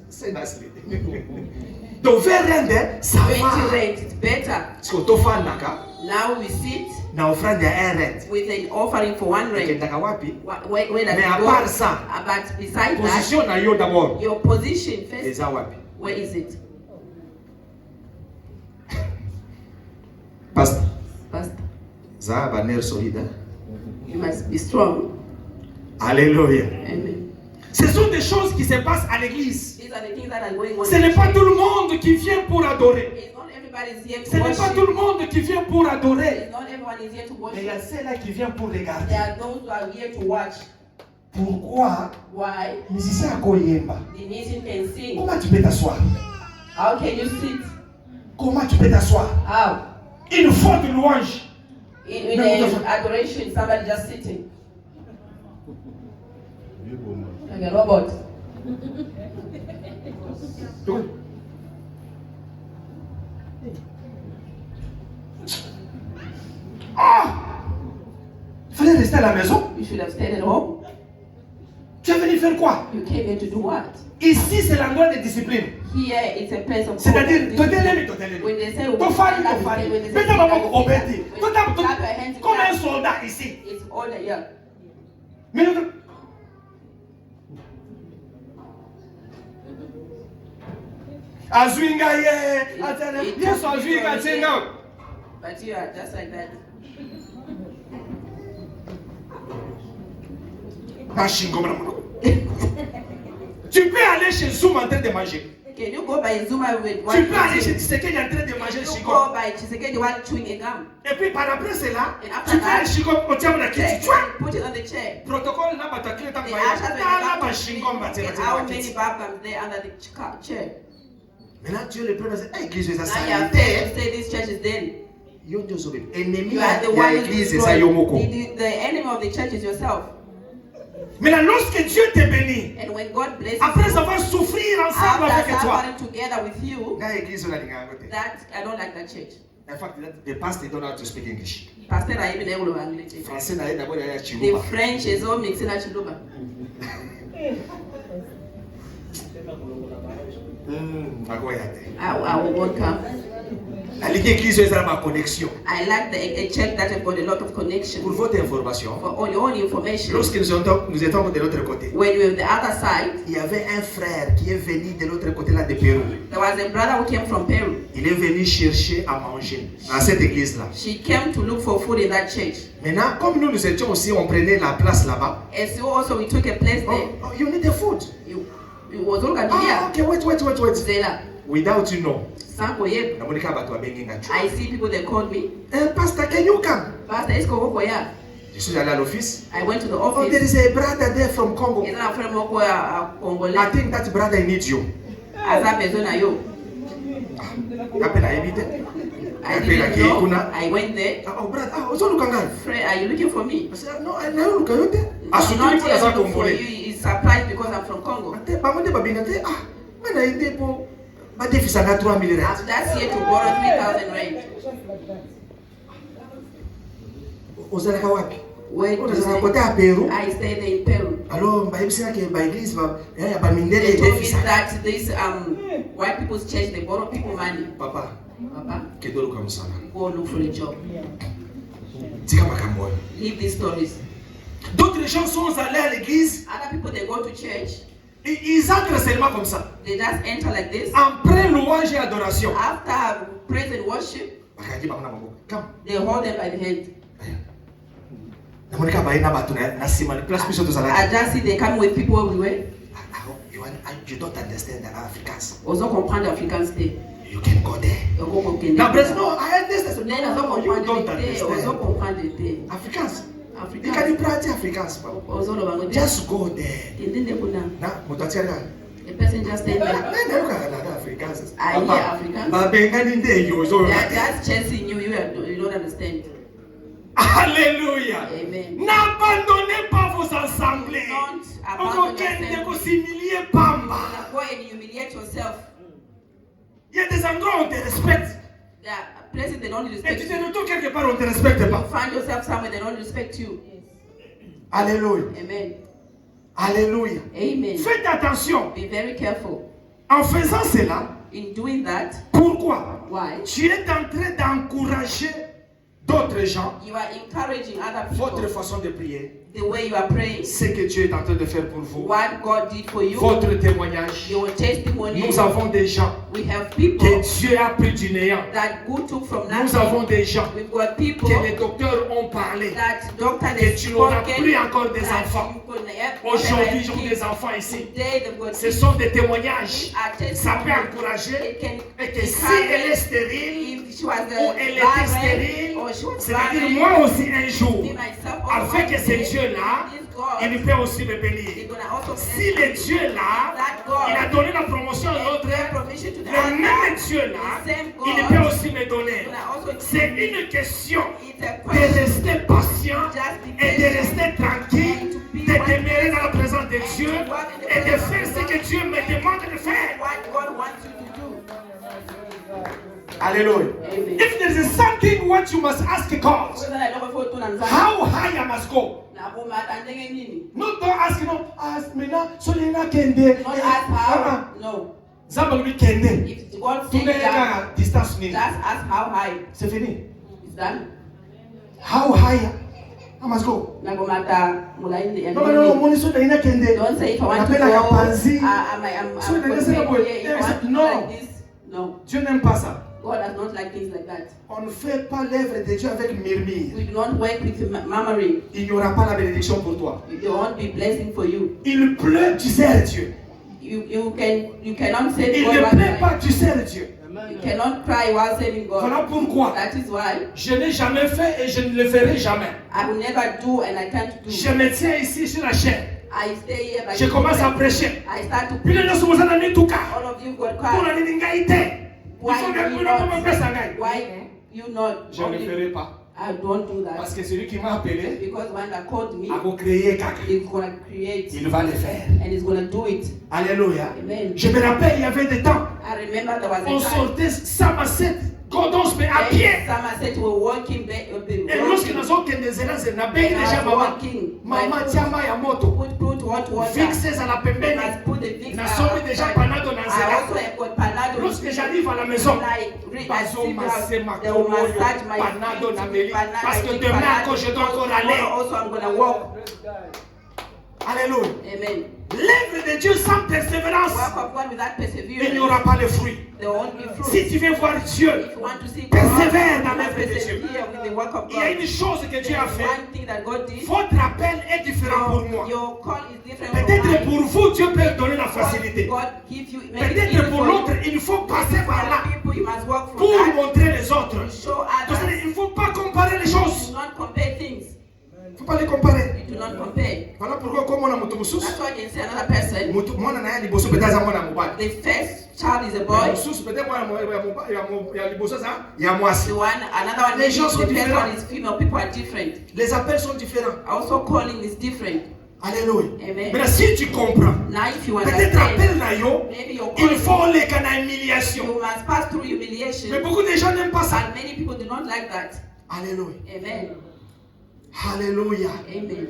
A: c'est nicely. Donc 20 rand, ça
B: 20
A: va.
B: rand, it's better.
A: Parce que tu fais naka,
B: Now we sit
A: na offrande ya 1 rand.
B: with an offering for 1 rand.
A: Kendaka wapi?
B: Where does
A: Mais à
B: it go?
A: part ça,
B: But besides that,
A: position na yo d'abord.
B: your position first,
A: Eza wapi?
B: where is it?
A: Pastor,
B: Pastor,
A: za ba nerf solide. Hein?
B: you must be strong.
A: Alléluia.
B: Amen.
A: Ce sont des choses qui se passent à l'église.
B: These are the things that are going on.
A: Ce n'est pas tout le monde qui vient pour adorer.
B: It's not everybody's here
A: Ce
B: to
A: n'est pas tout le
B: worship.
A: monde qui vient pour adorer.
B: It's not everyone is here to
A: Mais il y a
B: worship.
A: ceux-là qui viennent pour regarder.
B: There are those who are here to watch.
A: Pourquoi
B: Why?
A: musicien akoyemba?
B: The musician can sing.
A: Comment tu peux t'asseoir?
B: How can you sit?
A: Comment tu peux t'asseoir?
B: How?
A: Une fois de louange.
B: In an adoration, somebody just sitting
C: Vieux bonhomme.
B: like a robot.
A: Ah! Il fallait rester à la maison.
B: You should have stayed at home.
A: Tu es venu faire quoi?
B: You came here to do what?
A: Ici, c'est l'endroit de discipline.
B: Here it's a place of
A: C'est-à-dire,
B: discipline.
A: totelemi.
B: When they say
A: Tofali.
B: when they say
A: Maintenant, maman, obédi.
B: clap your hands
A: Comme un
B: together.
A: soldat ici.
B: It's all the yeah.
A: Mais notre... Azwinga ye, atana. Yes, azwinga tena.
B: But you are just like that.
A: Mashingo mwana. Tu peux aller chez Zoom en train de manger.
B: Can you go by Zuma with one?
A: Tu peux aller chez Tshisekedi en train de manger
B: You
A: Chico.
B: go by Chisekedi while chewing a gum.
A: Et puis par après cela,
B: And after
A: tu peux
B: that,
A: aller Chico au tiers de kiti. Tu vois?
B: Put it on the chair.
A: Protocole là, bah, ta clé, ta
B: The
A: maille.
B: ashes
A: Là, bah, Shingo, bah, tiens,
B: and
A: tiens,
B: how
A: bah,
B: many
A: kiti.
B: babgams there under the chair?
A: Maintenant, tu es le premier à dire, hey, église, ça
B: Now you are
A: s'arrête.
B: afraid to say this church is dead.
A: Yo, Dieu sauve. Ennemi
B: You are the
A: à
B: one who
A: l'église, c'est ça, yo, moko.
B: the enemy of the church is yourself.
A: Maintenant, lorsque Dieu te bénit,
B: And when God blesses
A: après
B: you,
A: avoir souffrir ensemble avec
B: after
A: toi,
B: suffering together with you,
A: dans l'église, on a dit,
B: that I don't like that church.
A: in fact, the pastor don't know how to speak English.
B: Pastor I even able to English.
A: Français, na d'abord, il y a
B: The
A: Chiluba.
B: French is all mixed in Chiluba. I won't come.
A: La ligue église, c'est ma connexion.
B: I like a church that has got a lot of connection.
A: Pour votre information,
B: For all your own information,
A: lorsque nous étions de l'autre côté,
B: when we were on the other side,
A: il y avait un frère qui est venu de l'autre côté là de Pérou.
B: there was a brother who came from Peru.
A: Il est venu chercher à manger dans cette église-là.
B: She came to look for food in that church.
A: Maintenant, comme nous étions aussi, on prenait la place là-bas.
B: And so also we took a place there.
A: Oh, you need the food.
B: It was all
A: Ah,
B: Gambia.
A: okay, wait.
B: Zela.
A: Without you know.
B: Sanko yep.
A: Namonika batu abengi ngachu.
B: I see people they called me.
A: Pastor, can you come?
B: Pastor, let's go over here.
A: Je suis allé à l'office.
B: I went to the
A: Oh, there
B: office.
A: is a brother there from Congo.
B: Is that a friend of Congolese?
A: I think that brother needs you.
B: As a person, yo.
A: Appelle à éviter.
B: I
A: Appelle à
B: didn't
A: qui
B: know.
A: kuna.
B: I went there.
A: Oh, brother, ozo lukanga.
B: Friend, are you looking for me?
A: I said, no, I know lukayote.
B: I'm
A: Asutu
B: not
A: ni kwa
B: here
A: za
B: to look for
A: Congolais.
B: you. He's surprised because I'm from Congo.
A: Ate bamote babinga te mana ide po ba defisanga 3000 rand.
B: I'm just here to borrow 3,000 rand.
A: Ozalaka wapi?
B: Where to
A: Ozalaka
B: stay?
A: kote a Peru.
B: I stayed there in Peru.
A: Alors bayebisaka ke ba église ba ba mindele
B: They told me
A: defisaka.
B: that this white people's church they borrow people money.
A: Papa,
B: Papa,
A: kedolo ka musala.
B: go look for a job.
A: Tika makambo.
B: Leave these stories.
A: D'autres gens sont allés à l'église,
B: Other people they go to church,
A: ils entrent seulement comme ça.
B: they just enter like this.
A: Après louange et adoration.
B: After praise and worship,
A: Bakaji bakona maboko. Come.
B: they hold them by the hand.
A: Namonika ba ina batu na sima ni place biso to
B: I
A: salaki.
B: just see they come with people everywhere.
A: You don't understand the Africans.
B: Ozo comprendre African state.
A: You can go there. Now, brother, no, I understand.
B: Then ozo
A: No, you don't
B: comprendre ozo
A: understand.
B: comprendre the
A: Africans. You
B: African.
A: can practice Africans, bro.
B: Ozo lo bango.
A: Just go there.
B: Tindinde kuna.
A: Na, mutatia
B: The person just stand there.
A: na you can Africans.
B: I hear Africans.
A: Ba bengani nde yo zo.
B: They are just chasing you. You don't understand.
A: Alléluia.
B: Amen.
A: N'abandonnez pas vos assemblées.
B: Don't abandon
A: Okokende
B: yourself.
A: kusimilie pamba.
B: Go and humiliate yourself.
A: Il y a des endroits où on te respecte.
B: There are places they don't
A: Et
B: respect
A: tu te
B: you.
A: retrouves quelque part où on te respecte pas.
B: Find yourself somewhere they don't respect you.
A: Alléluia.
B: Amen.
A: Alléluia.
B: Amen.
A: Faites attention.
B: Be very careful.
A: En faisant cela,
B: In doing that,
A: pourquoi?
B: why?
A: Tu es en train d'encourager d'autres gens,
B: You are encouraging other
A: votre
B: people.
A: façon de prier,
B: The way you are praying,
A: ce que Dieu est en train de faire pour vous,
B: what God did for you,
A: votre témoignage.
B: your testimony.
A: Nous avons des gens
B: We have people
A: que Dieu a pris du néant.
B: that God took from
A: Nous avons
B: nothing.
A: des gens
B: We've got people
A: que les docteurs ont parlé.
B: that doctor
A: Que
B: has
A: tu n'auras
B: spoken
A: plus encore des
B: that
A: enfants.
B: you could have
A: Aujourd'hui,
B: kids.
A: j'ai des enfants ici.
B: Today they've got
A: Ce
B: kids.
A: sont des témoignages.
B: Are
A: Ça peut
B: testimony.
A: encourager.
B: It can
A: Et que si elle est stérile,
B: if she was
A: ou elle était
B: barren,
A: stérile,
B: or she was
A: c'est-à-dire
B: barren,
A: moi aussi un jour,
B: me myself
A: avec
B: also
A: ce
B: this
A: Dieu-là,
B: God,
A: il peut aussi me
B: he's
A: bénir.
B: gonna also
A: Si le Dieu-là,
B: that God
A: il a donné la promotion à l'autre,
B: gave provision to the
A: le même
B: other,
A: Dieu-là,
B: the same God,
A: il peut aussi me donner.
B: gonna also
A: C'est une question
B: it's a
A: de
B: question
A: rester patient
B: just be
A: et de
B: patient
A: rester tranquille, de demeurer dans la présence de Dieu et de faire ce que Dieu me demande de faire.
B: what God wants you to do.
A: Hallelujah.
B: Amen.
A: If there is something what you must ask God,
B: Kwanza na loko fo tunanza.
A: how high I must go.
B: Na
A: No, don't ask, no. Ask me now. So you not kende.
B: Not ask how. No.
A: Zambal mi kende.
B: If God
A: Tu
B: says that,
A: distance ni.
B: just ask how high.
A: C'est fini.
B: It's done.
A: How high? I must go.
B: Nagomata mulaini ya
A: No, no, no. Money so you not kende.
B: Don't say if I want to
A: Napenda ya
B: go.
A: panzi.
B: I'm
A: So
B: going
A: they say, boy,
B: if I want to
A: no.
B: do like this. No.
A: Dieu n'aime pas ça.
B: God does not like things like that.
A: On ne fait pas l'œuvre de Dieu avec murmure.
B: We do not work with murmuring.
A: Il n'y aura pas la bénédiction pour toi.
B: There won't be blessing for you.
A: Il pleut, tu sers Dieu.
B: You cannot say
A: Il
B: God
A: ne
B: while
A: plaît pas,
B: crying.
A: tu sers Dieu.
B: You cannot cry while serving God.
A: Voilà pourquoi
B: That is why
A: je n'ai jamais fait et je ne le ferai jamais.
B: I will never do and I can't do.
A: Je me tiens ici sur la chair.
B: I stay here by
A: Je commence à prêcher.
B: I start to
A: Puis les gens se posent dans les tout cas.
B: all of you got
A: Pour la
B: quiet.
A: ningalité. Il
B: Why
A: faut
B: do you
A: que
B: not?
A: nous me fasse
B: Why you not?
A: Je ne le ferai pas.
B: I don't do that.
A: Parce que celui qui m'a appelé
B: Because when God called me,
A: a vous créé caca.
B: He's gonna create
A: Il va le faire.
B: and He's gonna do it.
A: Alléluia.
B: Amen.
A: Je me rappelle, il y avait des temps.
B: I remember there was
A: On
B: a time
A: sortait Samasset, Godons, mais à pied.
B: Somerset were walking back.
A: Et lorsque nous avons des élances, nous avons déjà maman. Maman tiama ya moto.
B: Put hot water.
A: Fixes à la
B: You
A: pembeni.
B: must put the fix
A: Nous sommes déjà panado dans
B: I also
A: zela.
B: have got panado.
A: Lorsque j'arrive à la maison,
B: Bazo
A: massé ma
B: they will
A: colonne,
B: massage my
A: panado
B: feet
A: na
B: with
A: meli.
B: panado.
A: Parce
B: I
A: que
B: take
A: demain
B: panado
A: encore je dois encore
B: because
A: aller.
B: tomorrow also I'm gonna walk.
A: Alléluia.
B: Amen.
A: L'œuvre de Dieu sans persévérance,
B: Work of God without
A: il n'y
B: perseverance,
A: aura pas le fruit.
B: there won't be fruit.
A: Si tu veux voir Dieu,
B: If you want to see God,
A: persévère dans
B: you
A: l'œuvre
B: must
A: de Dieu.
B: persevere with the work of
A: Il y a
B: God.
A: une chose que Dieu a fait.
B: One thing that God did,
A: Votre appel est différent pour moi.
B: your call is different from
A: Peut-être
B: mine.
A: pour vous, Dieu peut donner la facilité.
B: God give you, maybe it's
A: Peut-être pour
B: easy
A: l'autre,
B: you.
A: il faut passer par là
B: People, you must work from
A: pour
B: that
A: montrer les autres.
B: to show
A: Donc,
B: others.
A: il ne faut pas comparer les choses.
B: Do not compare things.
A: Il ne faut pas les comparer.
B: You do not compare.
A: Voilà pourquoi, comme on a moto moussus,
B: That's why I can say another person.
A: moi, on a un liboso, peut-être ça, moi, on a mobile.
B: The first child is a boy.
A: Moussus, peut-être moi, il y a liboso, ça, il y a moi.
B: The one, another one,
A: Les
B: maybe
A: gens
B: the
A: sont
B: first
A: différents.
B: one is female. People are different.
A: Les appels sont différents.
B: Also, calling is different.
A: Alléluia.
B: Amen.
A: Maintenant, si tu comprends,
B: Now, if you
A: peut-être appel
B: understand,
A: na yo,
B: maybe your
A: il
B: calling,
A: faut les canaux humiliation.
B: you must pass through
A: Mais
B: humiliation.
A: beaucoup de gens n'aiment pas ça.
B: And many people do not like that.
A: Alléluia.
B: Amen.
A: Alléluia.
B: Amen.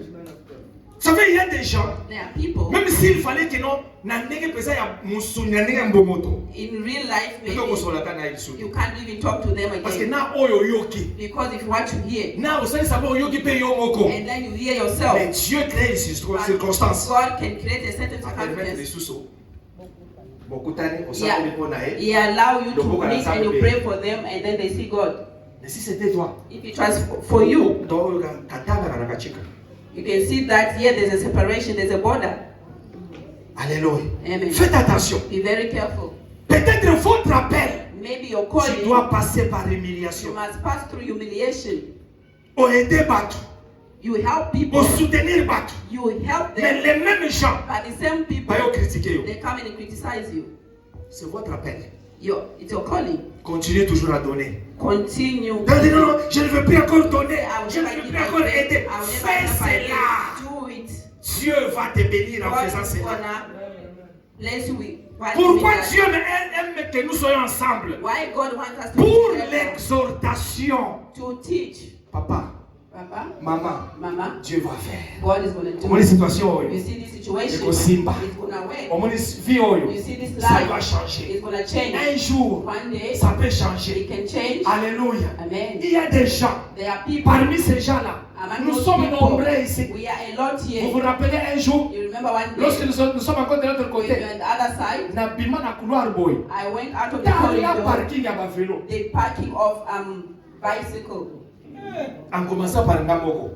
A: Vous savez, il y a des gens,
B: There are people
A: même s'il fallait que non, na ndenge pesa ya musuni na ndenge mbomoto.
B: in real life,
A: Peut-être
B: maybe
A: qu'on se l'a na isuni.
B: you can't even talk to them
A: Parce que
B: again.
A: na oyo yoki.
B: Because if what you hear,
A: Na osali sabo yoki pe yo moko.
B: and then you hear yourself,
A: Mais Dieu crée une circonstance.
B: God can create a certain
A: À permettre les
B: circumstance.
A: sous-sauts. Bokutani, on
B: Yeah.
A: s'en pour nae.
B: He allow you to
A: Loboka na
B: meet and you
A: sabe.
B: pray for them, and then they see God.
A: Mais si c'était toi,
B: If it was for you,
A: donc katanga na kachika.
B: you can see that here there's a separation, there's a border.
A: Alléluia.
B: Amen.
A: Faites attention.
B: Be very careful.
A: Peut-être votre appel,
B: Maybe your
A: tu
B: calling,
A: dois passer par
B: you
A: humiliation.
B: must pass through humiliation.
A: Au aider battu,
B: You help
A: au
B: people,
A: soutenir battu.
B: you help
A: Mais
B: them,
A: les mêmes gens,
B: but the same people,
A: pas yo critiquer yo.
B: they come in and criticize you.
A: C'est votre appel.
B: It's your calling.
A: Continuez toujours à donner.
B: Continue.
A: Non, non, je ne veux plus encore donner.
B: I will
A: Je ne
B: never
A: veux
B: give
A: plus
B: my
A: encore
B: best.
A: aider.
B: I will
A: Fais
B: never give my
A: cela.
B: best. Do it.
A: Dieu va te bénir en
B: God
A: faisant
B: is
A: cela.
B: gonna bless you with what
A: Pourquoi
B: you do.
A: Dieu aime que nous soyons ensemble?
B: Why God wants us to
A: Pour
B: be together?
A: l'exhortation.
B: To teach.
A: Papa,
B: Papa,
A: maman,
B: Mama,
A: Dieu va faire.
B: God is gonna do
A: Comment les
B: it.
A: situations?
B: You see this situation,
A: Eko simba.
B: it's gonna work.
A: Comment les vies?
B: You see this
A: Ça
B: life,
A: va changer.
B: it's gonna
A: Un
B: change.
A: jour,
B: One day,
A: ça peut
B: it
A: changer.
B: can change.
A: Alléluia.
B: Amen.
A: Il y a des gens,
B: There are people,
A: parmi ces gens-là,
B: among
A: nous
B: those
A: sommes
B: people,
A: nombreux ici.
B: we are a lot
A: Vous
B: here.
A: vous rappelez un jour,
B: You remember one day,
A: lorsque nous sommes encore de l'autre
B: when we
A: côté,
B: were on the other side,
A: na bima na couloir boy.
B: I went out of the
A: Dans la
B: corridor,
A: parking ya ba vélo.
B: the parking of bicycle.
A: En commençant par Ngamoko.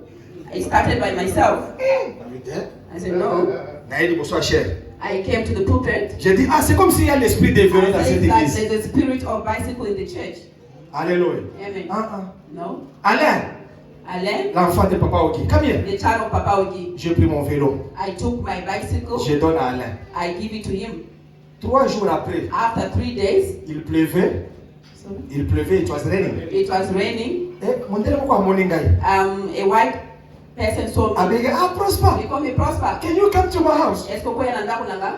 B: I started by myself. I said, no.
A: Na yedi bonsoir cher.
B: I came to the pulpit.
A: J'ai dit, ah, c'est comme s'il y a l'esprit de vélo dans
B: I
A: cette
B: said that
A: église.
B: there's a spirit of bicycle in the church.
A: Alléluia.
B: Amen. No.
A: Alain,
B: Alain,
A: l'enfant de Papa Oki. Come here.
B: the child of Papa Ogi,
A: J'ai pris mon vélo.
B: I took my bicycle,
A: Je donne à Alain.
B: I give it to him.
A: 3 jours après,
B: After 3 days,
A: il pleuvait. Il pleuvait, it was raining.
B: it was raining.
A: Eh, mon délai pourquoi mon ngai?
B: A white person saw me.
A: Abega, ah, Prosper.
B: He called me Prosper.
A: Can you come to my house?
B: Est-ce que vous pouvez aller dans la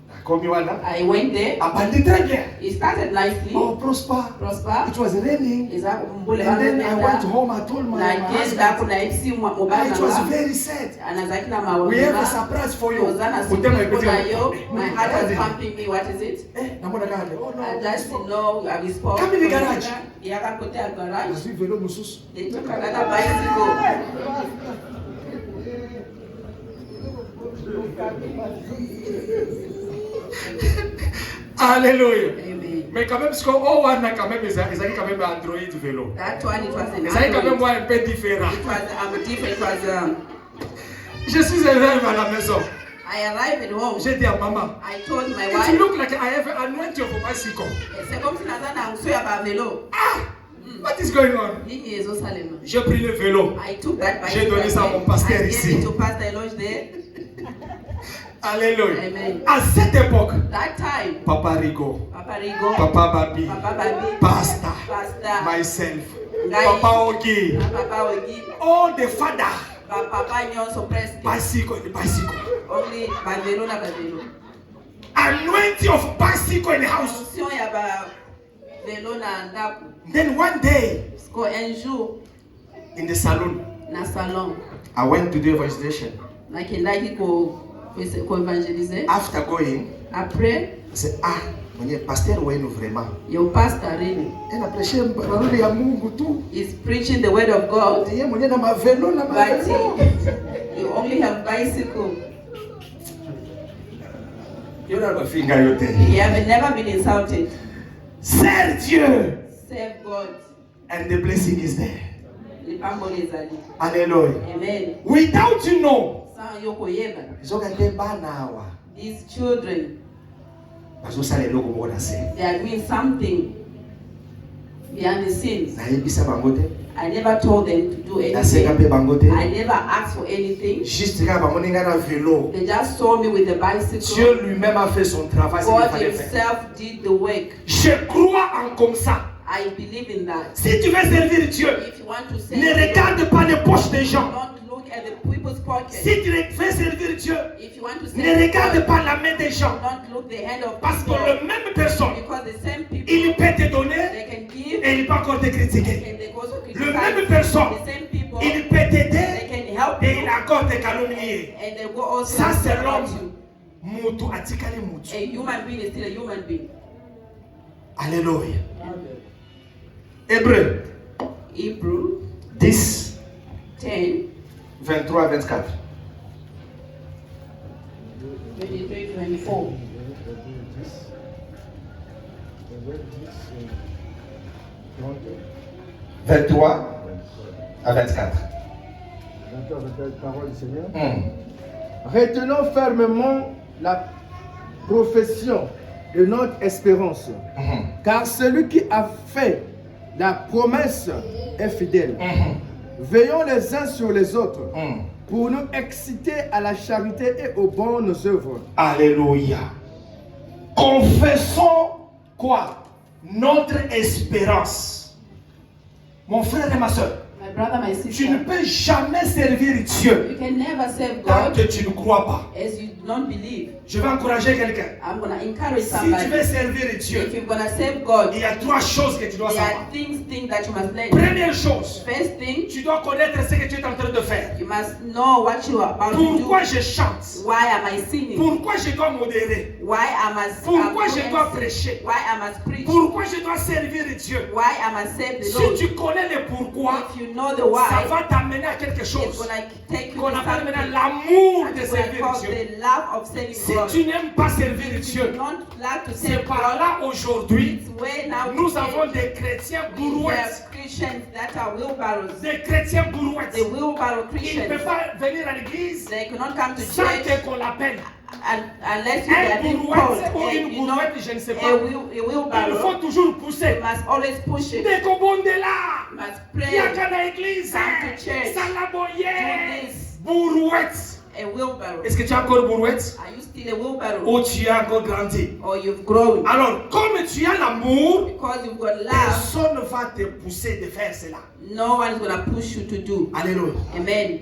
A: D'accord. Komiwana.
B: I went there.
A: Abandi très bien.
B: It started nicely.
A: Oh, prosper.
B: Prosper.
A: It was raining.
B: And
A: And then I went home. I told my husband. It was very sad. We have a surprise for you.
B: My heart was pumping me. What is it?
A: Oh
B: I
A: no.
B: just know I was spoke.
A: Come in the garage.
B: Garage.
A: Je suis vélo Moussous.
B: They took another bicycle.
A: Alléluia.
B: Amen.
A: Mais quand même, parce qu'on a quand même, ils ont quand même Android vélo.
B: That one, it was an
A: Ils ont quand même
B: Android.
A: un peu différent.
B: It was different. It was.
A: Je suis arrivé à la maison.
B: I arrived at home.
A: J'ai dit à maman,
B: I told my
A: it
B: wife.
A: look like I have an anointing of a bicycle.
B: C'est comme si Nazana a un vélo.
A: Ah! What is going on?
B: Nini Yerusalem.
A: J'ai pris le vélo.
B: I took that bicycle.
A: J'ai donné ça à mon pasteur
B: I gave
A: ici.
B: it to Pastor Eloge there.
A: Alléluia.
B: Amen.
A: À cette époque,
B: That time,
A: Papa Rigo,
B: Papa Rigo,
A: Papa Babi,
B: Papa Babi,
A: Pastor,
B: Pastor,
A: myself,
B: Ngai,
A: Papa Ogi,
B: Papa Ogi,
A: all the father,
B: Papa Nyonso Presley.
A: bicycle, the bicycle.
B: Only Bavelo na Bavelo.
A: Anointing of bicycle in the house.
B: Unction ya Bavelo na ndaku.
A: Then one day,
B: Sko un jour
A: in the salon,
B: na salon.
A: I went to do evangelization.
B: Na kendaki ko évangéliser.
A: After going,
B: Après,
A: I said, mwenye pasteur wenu vraiment.
B: your pastor really
A: Ena prêcher parole ya Mungu tu.
B: is preaching the word of God.
A: Yeye mwenye na mavelo na
B: But
A: mavelo.
B: you only have bicycle.
A: Yona mafinga yote.
B: You have never been insulted.
A: Serve Dieu.
B: Serve God.
A: And the blessing is there.
B: Lipambo lezali.
A: Hallelujah.
B: Amen.
A: Without you know,
B: Sans yoko yeba.
A: zoka te banawa.
B: These children,
A: Bazosala eloko moko na se.
B: they are doing something behind the scenes.
A: Nayebisa bango te.
B: I never told them to do
A: Nasenga
B: anything.
A: pe bango te.
B: I never asked for anything.
A: Juste kaka bamoni nga na vélo.
B: They just saw me with the
A: Dieu
B: bicycle.
A: lui-même a fait son travail, c'est ce qu'il
B: God
A: fallait faire.
B: himself did the work.
A: Je crois en comme ça.
B: I believe in that.
A: Si tu veux servir Dieu,
B: If you want to
A: ne
B: serve God,
A: regarde pas les poches des gens.
B: don't look at the people's pockets.
A: Si tu veux servir Dieu,
B: If you want to
A: ne
B: serve
A: regarde
B: God,
A: pas la main des gens.
B: don't look the hand of
A: Parce que
B: people.
A: la même personne,
B: Because the same people,
A: il peut te donner
B: they can give
A: et il peut encore te critiquer.
B: and they also
A: Le
B: criticize.
A: même personne,
B: The same people,
A: il peut t'aider
B: they can help
A: et
B: you
A: il a encore te calomnier.
B: and they will also
A: Ça, c'est
B: help
A: l'homme.
B: you.
A: Mutu atikali mutu.
B: A human being is still a human being.
A: Alléluia. Hébreu
B: Hebrew
A: 10,
B: 10,
A: 23 à 24.
B: 23, 24.
A: 23 à 24.
D: J'entends la parole du Seigneur.
A: Hmm.
D: Retenons fermement la profession de notre espérance,
A: Mhm.
D: car celui qui a fait la promesse est fidèle.
A: Mhm.
D: Veillons les uns sur les autres
A: Mhm.
D: pour nous exciter à la charité et aux bonnes œuvres.
A: Alléluia. Confessons quoi? Notre espérance. Mon frère et ma soeur,
B: My brother, my
A: tu
B: sister,
A: ne peux jamais servir Dieu
B: you can never serve
A: tant
B: God
A: que tu ne crois pas.
B: as you don't believe.
A: Je vais encourager quelqu'un.
B: I'm going to encourage
A: Si tu
B: somebody.
A: veux servir
B: If
A: Dieu,
B: you're going to serve God,
A: il y a trois choses que tu dois
B: there
A: savoir.
B: are things that you must learn.
A: Première chose,
B: First thing,
A: tu dois connaître ce que tu es en train de faire.
B: you must know what you are about to
A: Pourquoi
B: do.
A: je chante?
B: Why am I singing?
A: Pourquoi je dois modérer?
B: Why am I
A: Pourquoi je dois prêcher?
B: Why am I preach?
A: Pourquoi je dois servir Dieu?
B: Why am I serve the
A: Si
B: Lord?
A: tu connais le pourquoi,
B: If you know the
A: ça
B: why,
A: va t'amener à quelque
B: it's
A: chose
B: going to take you
A: qu'on
B: to
A: appelle maintenant
B: something
A: l'amour de
B: that's going to
A: servir
B: cause
A: Dieu.
B: the love of serving
A: Si
B: God.
A: tu n'aimes pas servir
B: If you
A: Dieu,
B: don't like to
A: c'est
B: serve
A: par
B: God,
A: là aujourd'hui,
B: it's where now
A: nous
B: today
A: avons des chrétiens
B: we
A: bourrouettes.
B: have Christians that are wheelbarrows.
A: Des chrétiens bourrouettes.
B: The wheelbarrow
A: Ils ne
B: Christians,
A: peuvent pas venir à l'église
B: they cannot come to
A: sans
B: church
A: qu'on l'appelle.
B: unless you
A: Un
B: are being
A: bourrouette
B: called.
A: ou une
B: You know,
A: bourrouette, je ne sais
B: a
A: pas. Il
B: wheelbarrow,
A: faut toujours pousser.
B: you must always push it.
A: Dès qu'on bonde là,
B: You must
A: il y
B: pray.
A: a qu'à l'église.
B: Come to church.
A: Ça la
B: Do this.
A: bourrouette.
B: a wheelbarrow.
A: Est-ce que tu as encore brouette?
B: Are you still a wheelbarrow?
A: Ou tu as encore grandi?
B: Or you've grown?
A: Alors, comme tu as l'amour,
B: Because you've got love,
A: personne ne va te pousser de faire cela.
B: no one is going to push you to do.
A: Alléluia.
B: Amen.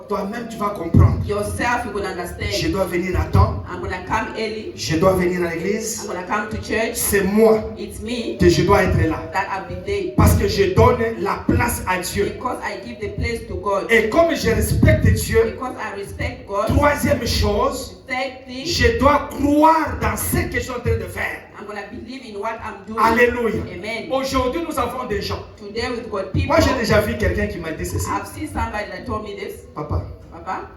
A: Toi-même, tu vas comprendre.
B: Yourself, you're going to
A: Je
B: understand.
A: dois venir à temps.
B: I'm going to come early.
A: Je dois venir à
B: I'm
A: l'église.
B: going to come to church.
A: C'est moi
B: It's me
A: que je dois être là.
B: that I'll be there.
A: Parce que je donne la place à Dieu.
B: Because I give the place to God.
A: Et comme je respecte Dieu,
B: Because I respect God.
A: troisième chose,
B: Third thing,
A: je dois croire dans ce que je suis en train de faire.
B: I'm going to believe in what I'm doing.
A: Alléluia.
B: Amen.
A: Aujourd'hui, nous avons des gens.
B: Today we've got people.
A: Moi, j'ai déjà vu quelqu'un qui m'a dit ceci.
B: I've seen somebody that told me this.
A: Papa,
B: Papa,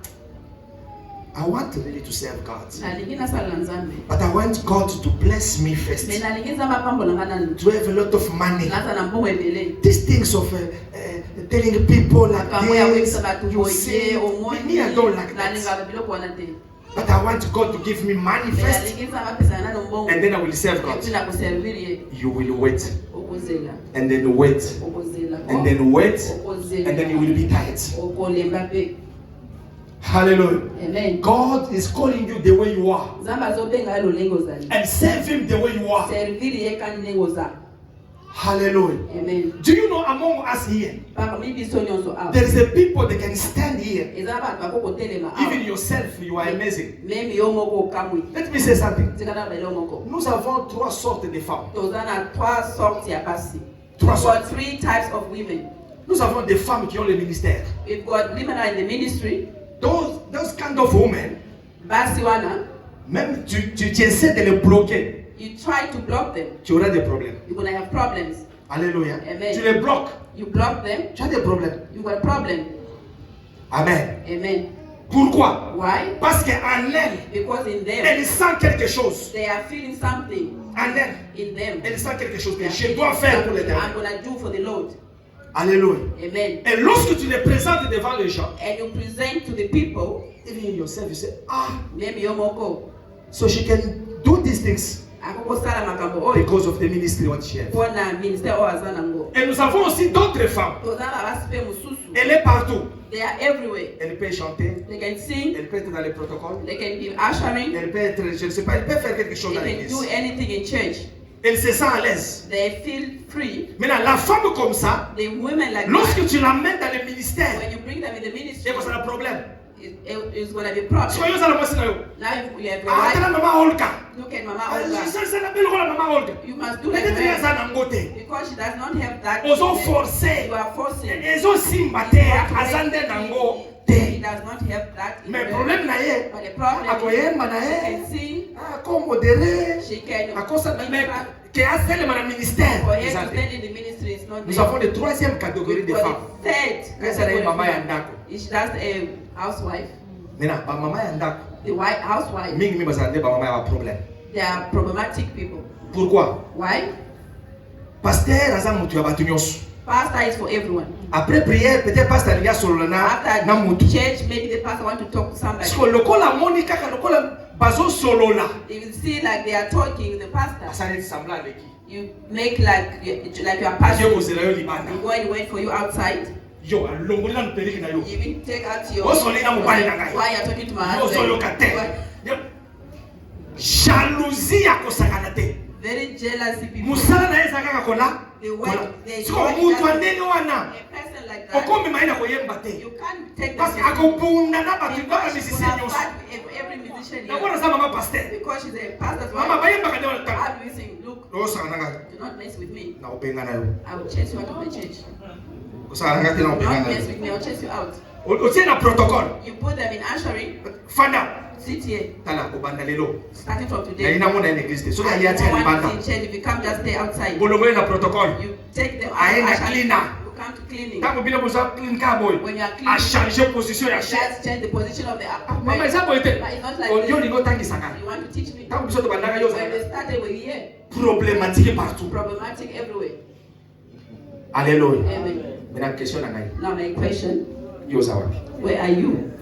A: I want really to serve God.
B: nalingi nasala nzambe.
A: But I want God to bless me first.
B: Me nalingi nzambe apambola nga nanu.
A: To have a lot of money.
B: Naza na mbongo ebele.
A: These things of telling people like
B: Makambo ya
A: this,
B: kwebisa bato
A: you say,
B: boye,
A: me, I don't like that.
B: nalinga biloko wana te.
A: But I want God to give me money
B: Me
A: first,
B: nalingi nzambe apesa nanu mbongo.
A: and then I will serve God.
B: Epi na kuservir ye.
A: You will wait,
B: Okozela.
A: and then wait,
B: Okozela.
A: and then wait,
B: Okozela.
A: and then you will be tired.
B: Okolemba pe.
A: Hallelujah.
B: Amen.
A: God is calling you the way you are,
B: Nzambe azobenga ye lolengo ozali.
A: and serve Him the way you are.
B: Servir ye kandi ndenge oza.
A: Hallelujah.
B: Amen.
A: Do you know among us here,
B: Parmi biso nyonso awa.
A: there is a people that can stand here.
B: Eza bato bakoko telema awa.
A: Even yourself, you are amazing.
B: Même yo moko okamwi.
A: Let me say something.
B: Tika na belo moko.
A: Nous avons trois sortes de femmes.
B: Toza na 3 sortes ya basi.
A: Trois
B: We've
A: sortes.
B: got 3 types of women.
A: Nous avons des femmes qui ont le ministère.
B: We've got women that are in the ministry.
A: Those kind of women,
B: Basi wana,
A: même tu essaies de les bloquer,
B: you try to block them.
A: tu auras des problèmes.
B: You're going to have problems.
A: Alléluia.
B: Amen.
A: Tu les bloques,
B: You block them,
A: tu as des problèmes.
B: you got a problem.
A: Amen.
B: Amen.
A: Pourquoi?
B: Why?
A: Parce qu'en elle,
B: Because in them,
A: elle sent quelque chose.
B: they are feeling something
A: En elle,
B: in them.
A: elle sent quelque chose que
B: They are
A: je
B: feeling
A: dois faire pour
B: something I'm
A: l'éternel.
B: going to do for the Lord.
A: Alléluia.
B: Amen.
A: Et lorsque tu les présentes devant les gens,
B: And you present to the people,
A: even in yourself, you say, ah,
B: maybe yo moko,
A: so she can do these things
B: akoko sala makambo oyo,
A: because of the ministry what she has.
B: pona ministère oyo aza nango.
A: Et nous avons aussi d'autres femmes.
B: Toza na basi pe mususu.
A: Elle est partout.
B: They are everywhere.
A: Elle peut chanter,
B: They can sing,
A: elle peut être dans les protocoles,
B: they can be ushering,
A: elle peut être, je ne sais pas, elle peut faire quelque chose
B: they
A: dans
B: can
A: l'église.
B: do anything in church.
A: Elle se sent à l'aise.
B: They feel free.
A: Maintenant, la femme comme ça,
B: The women like
A: lorsque
B: that,
A: tu l'amènes dans le ministère,
B: when you bring them in the ministry,
A: il y a un problème.
B: it's going to be a problem.
A: Soyons à la moitié.
B: Now you have your
A: Ah,
B: wife,
A: maman Olga.
B: look at Mama
A: Ah,
B: Olga.
A: c'est la belle rôle, maman Olga.
B: You must do like
A: Peut-être qu'il y a
B: her
A: ça dans le côté.
B: because she does not have that.
A: Ils ont
B: You
A: forcé.
B: are forcing.
A: Ils ont simbaté. Azande nango.
B: He does not have that. in
A: Mais le
B: her.
A: problème là est,
B: But the problem
A: à quoi
B: is,
A: elle
B: she
A: m'a
B: can sing,
A: comme modéré.
B: she can.
A: À cause de mais qui a fait le ministère.
B: For her to stand in the ministry is not
A: Nous
B: there.
A: avons la troisième catégorie de
B: For
A: femmes.
B: the third
A: Quand ça est maman
B: category,
A: yandako.
B: is just a housewife.
A: Maintenant, ba maman yandako.
B: The white housewife,
A: Mingi mi bazande ba maman ya problème.
B: they are problematic people.
A: Pourquoi?
B: Why?
A: Pasteur aza mutu ya batu nyonso.
B: Pastor is for everyone.
A: Après prière, peut-être pasteur liya solo na mutu.
B: After church, maybe the pastor want to talk to somebody.
A: Parce que lokola moni kaka lokola bazo solo la.
B: They will see like they are talking, the pastor.
A: Asali sembla avec qui?
B: You make like you are
A: Dieu
B: passing.
A: vous sera yo libanda.
B: You go and wait for you outside.
A: Yo alongoli na periki na yo.
B: You even take out your.
A: Osoli na mobali na ngai.
B: Why you are talking to my
A: Yo solo
B: husband?
A: kate.
B: Why-
A: Jalousie ya kosakana te.
B: Very jealousy people.
A: Musala na eza kaka kola.
B: The way they
A: Siko mutu andeni wana.
B: a person like that.
A: Okomi maina koyemba te.
B: You can't take
A: Parce
B: that.
A: akobunda na batu ba
B: Because she's
A: musicien
B: gonna
A: nyonso.
B: fight with every musician
A: Na
B: here.
A: bona za mama pasteur.
B: Because she's a pastor's
A: Mama
B: wife.
A: bayemba kande wana
B: How
A: tanga.
B: do you sing? Look,
A: Do saka nanga.
B: do not mess with me.
A: Na obenga na yo.
B: I will chase you out of the church.
A: Osaka nanga te na
B: Do
A: obenga
B: not
A: na
B: mess
A: yo.
B: with me. I'll chase you out.
A: Otie na protocole.
B: You put them in ushering.
A: Fanda.
B: Sit here.
A: Tala kobanda lelo.
B: Starting from
A: Na
B: today.
A: ina mona na église te. Soka
B: And
A: ya
B: no
A: tia
B: one
A: libanda.
B: is in church. If you come, just stay outside.
A: Bolongole na protocole.
B: You take them out.
A: Aenda
B: ushering.
A: cleaner.
B: You come to cleaning.
A: Tango bila musa clean ka boy.
B: When you are
A: A
B: cleaning,
A: changer position ya chef.
B: just change the position of the
A: Mama eza boy te.
B: But it's not like
A: Yo
B: this.
A: lingo tangi saka.
B: You want to teach me.
A: Tango biso to bandaka yo
B: When they
A: saka.
B: started, we're here.
A: Problématique partout.
B: Problematic everywhere.
A: Alléluia.
B: Amen.
A: Maintenant question na ngai.
B: Now my question,
A: Yo za wapi?
B: where are you?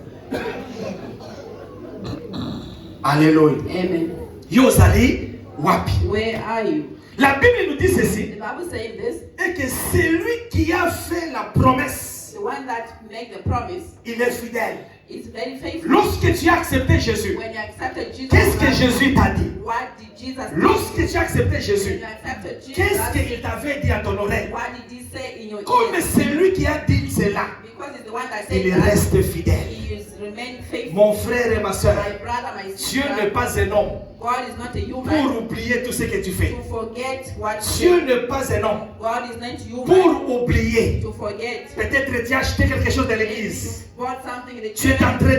A: Alléluia.
B: Amen.
A: Yo zali wapi?
B: Where are you?
A: La Bible nous dit
B: The
A: ceci.
B: Bible saying this,
A: Et que c'est lui qui a fait la promesse.
B: the one that make the promise
A: il est fidèle.
B: is very faithful.
A: Lorsque tu as accepté Jésus,
B: When you accepted Jesus,
A: qu'est-ce que Jésus t'a dit?
B: what did Jesus do?
A: Lorsque tu as accepté
B: When
A: Jésus,
B: you accepted Jesus,
A: qu'est-ce qu'il t'avait dit à ton oreille?
B: what did he say in your
A: Comme
B: ear?
A: c'est lui qui a dit cela,
B: Because it's the one that said
A: il
B: that,
A: reste fidèle.
B: he is remain faithful.
A: Mon frère et ma soeur,
B: My brother, my
A: Dieu
B: sister,
A: n'est pas un homme
B: God is not a human
A: pour oublier tout ce que tu fais.
B: to forget what
A: Dieu
B: you
A: n'est pas un homme
B: God is not human
A: pour oublier.
B: to forget.
A: Peut-être tu as acheté quelque chose de
B: You
A: l'église.
B: bought something in the
A: Tu es en
B: church,
A: train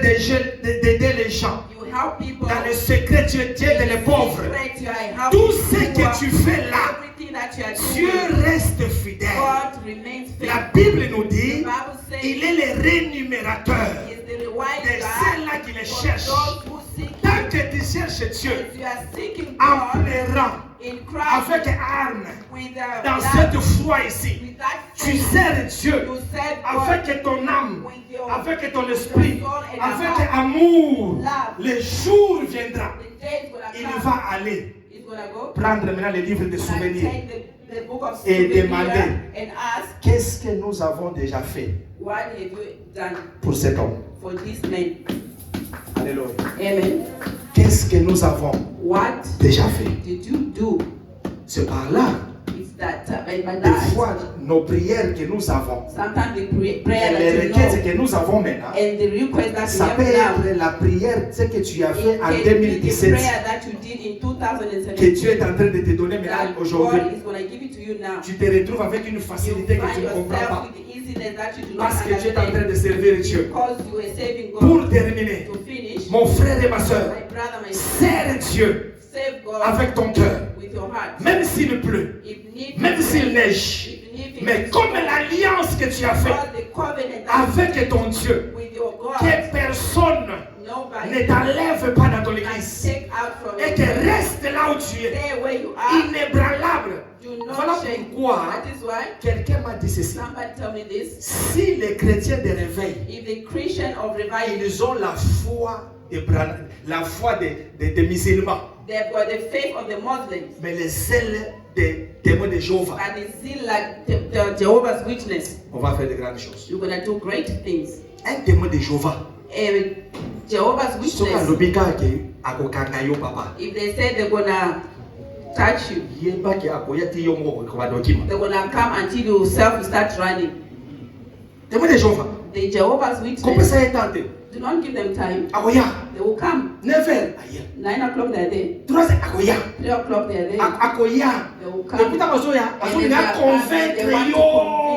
A: d'aider les gens.
B: you help people.
A: Dans le secret, tu aides les pauvres.
B: Secret, you are helping
A: Tout ce
B: people.
A: que tu fais là,
B: Everything that you are
A: Dieu
B: doing,
A: reste fidèle.
B: God remains
A: La
B: faithful.
A: Bible nous
B: The
A: dit,
B: Bible says
A: il est le rémunérateur
B: he is the reward
A: de ceux-là qui le
B: for
A: cherchent.
B: those who seek
A: Tant
B: him.
A: que tu cherches Dieu
B: As you are seeking
A: en
B: God
A: pleurant,
B: in Christ
A: avec arme,
B: with
A: dans
B: that,
A: cette foi ici,
B: with that
A: tu
B: faith,
A: sers Dieu
B: you serve God
A: avec ton âme,
B: with your
A: avec ton esprit,
B: soul and
A: avec
B: your heart.
A: amour.
B: Love.
A: Le jour viendra,
B: The day is gonna
A: il
B: come.
A: va aller
B: He's gonna go
A: prendre maintenant le livre de
B: and
A: souvenirs
B: take the book of
A: et
B: souvenir
A: demander
B: and ask,
A: qu'est-ce que nous avons déjà fait
B: what have you done
A: pour cet homme.
B: for this man?
A: Alléluia.
B: Amen.
A: Qu'est-ce que nous avons
B: What
A: déjà fait?
B: did you do?
A: C'est par là.
B: It's that by
A: Des
B: that.
A: fois, nos prières que nous avons,
B: Sometimes the
A: et
B: prayer that
A: les
B: you
A: requêtes
B: know
A: que nous avons maintenant,
B: and the request that you
A: ça peut
B: have now.
A: être la prière ce que tu as fait en
B: It can be the
A: 2017,
B: prayer that you did in
A: que
B: 2017
A: Dieu est en train de te donner
B: that
A: maintenant aujourd'hui.
B: God is going to give it to you now.
A: Tu te retrouves avec une
B: You
A: facilité que
B: find
A: tu ne comprends
B: yourself
A: pas.
B: with the easiness that you do not
A: Parce que tu es en train
B: understand
A: de servir Dieu.
B: because you are saving
A: Pour
B: God.
A: terminer,
B: To finish,
A: mon frère et ma soeur,
B: my brother, my sister,
A: sers Dieu
B: save God
A: avec ton cœur.
B: with your heart.
A: Même s'il pleut,
B: If need
A: même
B: be,
A: s'il neige.
B: if
A: Mais comme l'alliance que tu as faite
B: God, the covenant that you
A: avec
B: did
A: ton Dieu,
B: with your God,
A: que personne
B: nobody
A: ne t'enlève pas dans ton
B: can
A: église
B: take out from
A: et
B: you.
A: que reste là où tu es,
B: Stay where you are.
A: inébranlable.
B: Do not
A: Voilà
B: shake.
A: pourquoi
B: That is why
A: quelqu'un m'a dit ceci.
B: somebody tell me this.
A: Si les chrétiens de réveil,
B: If the Christian of revival,
A: ils ont la foi des musulmans,
B: they've got the faith of the Muslims,
A: mais le zèle des témoins de Jéhovah,
B: but the zeal like the Jehovah's Witness,
A: on va faire de grandes choses.
B: you're gonna do great things.
A: Un témoin de Jéhovah,
B: Jehovah's
A: soki
B: Witness,
A: alobi kaka akokanga yo papa,
B: if they say they're gonna touch you,
A: yebaki akoya ti yo moko kobadokima.
B: they're gonna come until you self start running.
A: Témoin de Jéhovah,
B: The Jehovah's
A: comment
B: Witness,
A: ça est tenté?
B: do not give them time.
A: Akoya,
B: They will come.
A: 9h, aïe.
B: 9 o'clock they're there.
A: 3h, akoya.
B: 3 o'clock they're there.
A: Akoya.
B: They will
A: Depuis
B: come.
A: ta mazoya,
B: And
A: azolinga
B: then they are coming, they
A: convaincre
B: want to
A: yo.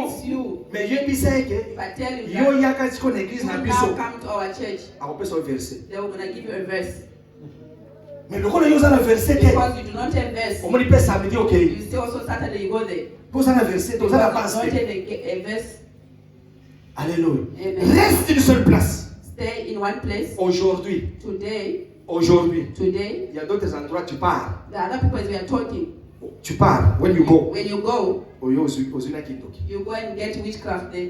B: convince you.
A: Mais yebisa eke,
B: By telling you
A: yo
B: that
A: yaka tiko na église
B: you
A: na
B: now
A: biso.
B: come to our church,
A: Akopesa o verset.
B: they were gonna give you a verse.
A: Mais lokola yo za na verset te,
B: Because you do not have verse.
A: omoni pe samedi okay.
B: You still also Saturday you go there.
A: Po za na verset, to
B: Because
A: za
B: you
A: na
B: don't
A: base
B: have
A: te.
B: a verse.
A: Alléluia.
B: Amen.
A: Reste une seule place.
B: Stay in one place.
A: Aujourd'hui,
B: Today,
A: il y a d'autres endroits tu pars.
B: the other people as we are talking.
A: Tu pars, when you go.
B: When you go,
A: Oyo ozuna kindoki.
B: you go and get witchcraft there.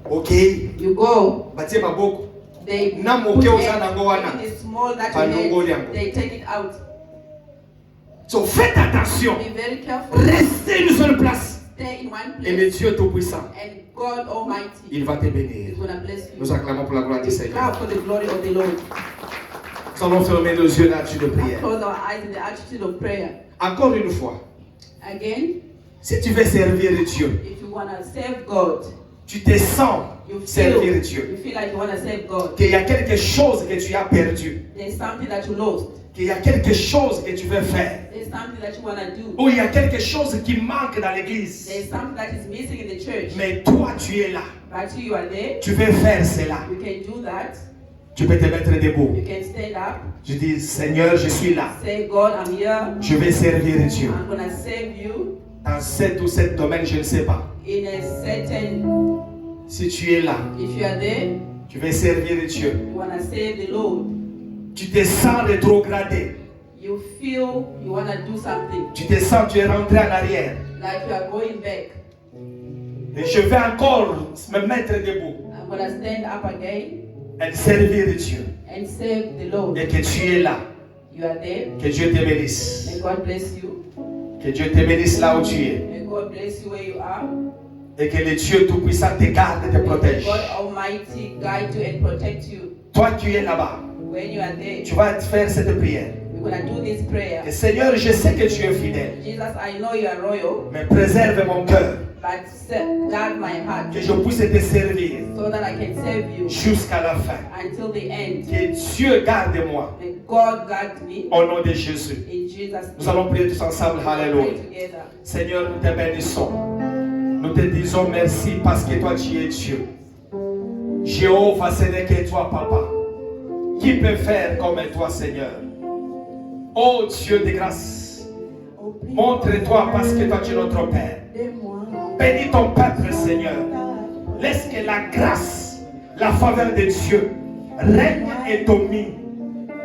A: Okay.
B: You go,
A: Batie maboko.
B: they
A: Na moke
B: put
A: oza nango wana.
B: the small that
A: Banongoli
B: you
A: yango.
B: had, they take it out.
A: So faites attention.
B: Be very careful.
A: Restez une seule place.
B: Stay in one
A: Et le
B: place.
A: Dieu Tout-Puissant,
B: And God Almighty
A: il va te
B: is
A: bénir.
B: going to bless you.
A: Nous acclamons pour la gloire du
B: We
A: Seigneur.
B: clap for the glory of the Lord.
A: Nous allons fermer nos yeux là-dessus de prière.
B: Close our eyes in the attitude of prayer.
A: Encore une fois,
B: Again,
A: si tu veux servir Dieu,
B: if you want to serve God,
A: tu te sens
B: you
A: servir Dieu,
B: feel like you want to serve God.
A: qu'il y a quelque chose que tu as perdu,
B: There's something that you lost.
A: qu'il y a quelque chose que tu veux faire,
B: There's something that you want to do.
A: ou il y a quelque chose qui manque dans l'église,
B: There's something that is missing in the church.
A: mais toi tu es là,
B: But you are there.
A: tu veux faire cela,
B: You can do that.
A: tu peux te mettre debout.
B: You can stand up.
A: Je dis, Seigneur, je suis là,
B: Say, God, I'm here.
A: je vais servir Dieu.
B: I'm going to save you
A: Dans cet ou cet domaine, je ne sais pas.
B: in a certain.
A: Si tu es là,
B: If you are there,
A: tu veux servir Dieu.
B: you want to save the Lord.
A: Tu te sens rétrogradé.
B: You feel you want to do something.
A: Tu te sens, tu es rentré en arrière.
B: Like you are going back.
A: Et je vais encore me mettre debout
B: I'm going to stand up again
A: et servir Dieu.
B: and save the Lord.
A: Et que tu es là.
B: You are there.
A: Que Dieu te bénisse.
B: May God bless you.
A: Que Dieu te bénisse là où tu es.
B: May God bless you where you are.
A: Et que le Dieu Tout-Puissant te garde et te protège.
B: God Almighty guide you and protect you.
A: Toi, tu es là-bas.
B: When you are there,
A: Tu vas faire cette prière.
B: we're going to do this prayer.
A: Et Seigneur, je sais que tu es fidèle.
B: Jesus, I know you are royal,
A: Mais préserve mon cœur.
B: but guard my heart
A: Que je puisse te servir
B: so that I can serve you
A: jusqu'à la fin.
B: until the end.
A: Que Dieu garde moi.
B: May God guard me
A: Au nom de Jésus.
B: in Jesus'
A: Nous
B: name.
A: allons prier tous ensemble.
B: Pray
A: Alléluia.
B: together.
A: Seigneur, nous te bénissons. Nous te disons merci parce que toi tu es Dieu. Jéhovah, ce n'est que toi, Papa. Qui peut faire comme toi, Seigneur? Oh Dieu de grâce, montre-toi parce que toi tu es notre Père. Bénis ton peuple, Seigneur. Laisse que la grâce, la faveur de Dieu règne et domine.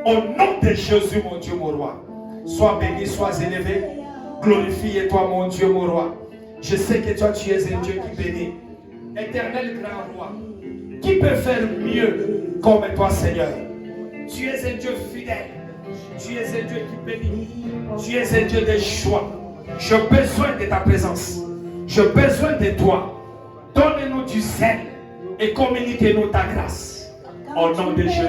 A: Au nom de Jésus, mon Dieu, mon roi. Sois béni, sois élevé. Glorifie-toi, mon Dieu, mon roi. Je sais que toi, tu es un Dieu qui bénit. Éternel grand roi. Qui peut faire mieux comme toi, Seigneur? Tu es un Dieu fidèle. Tu es un Dieu qui bénit. Tu es un Dieu de choix. J'ai besoin de ta présence. J'ai besoin de toi. Donne-nous du zèle et communique-nous ta grâce. Au nom de Jésus.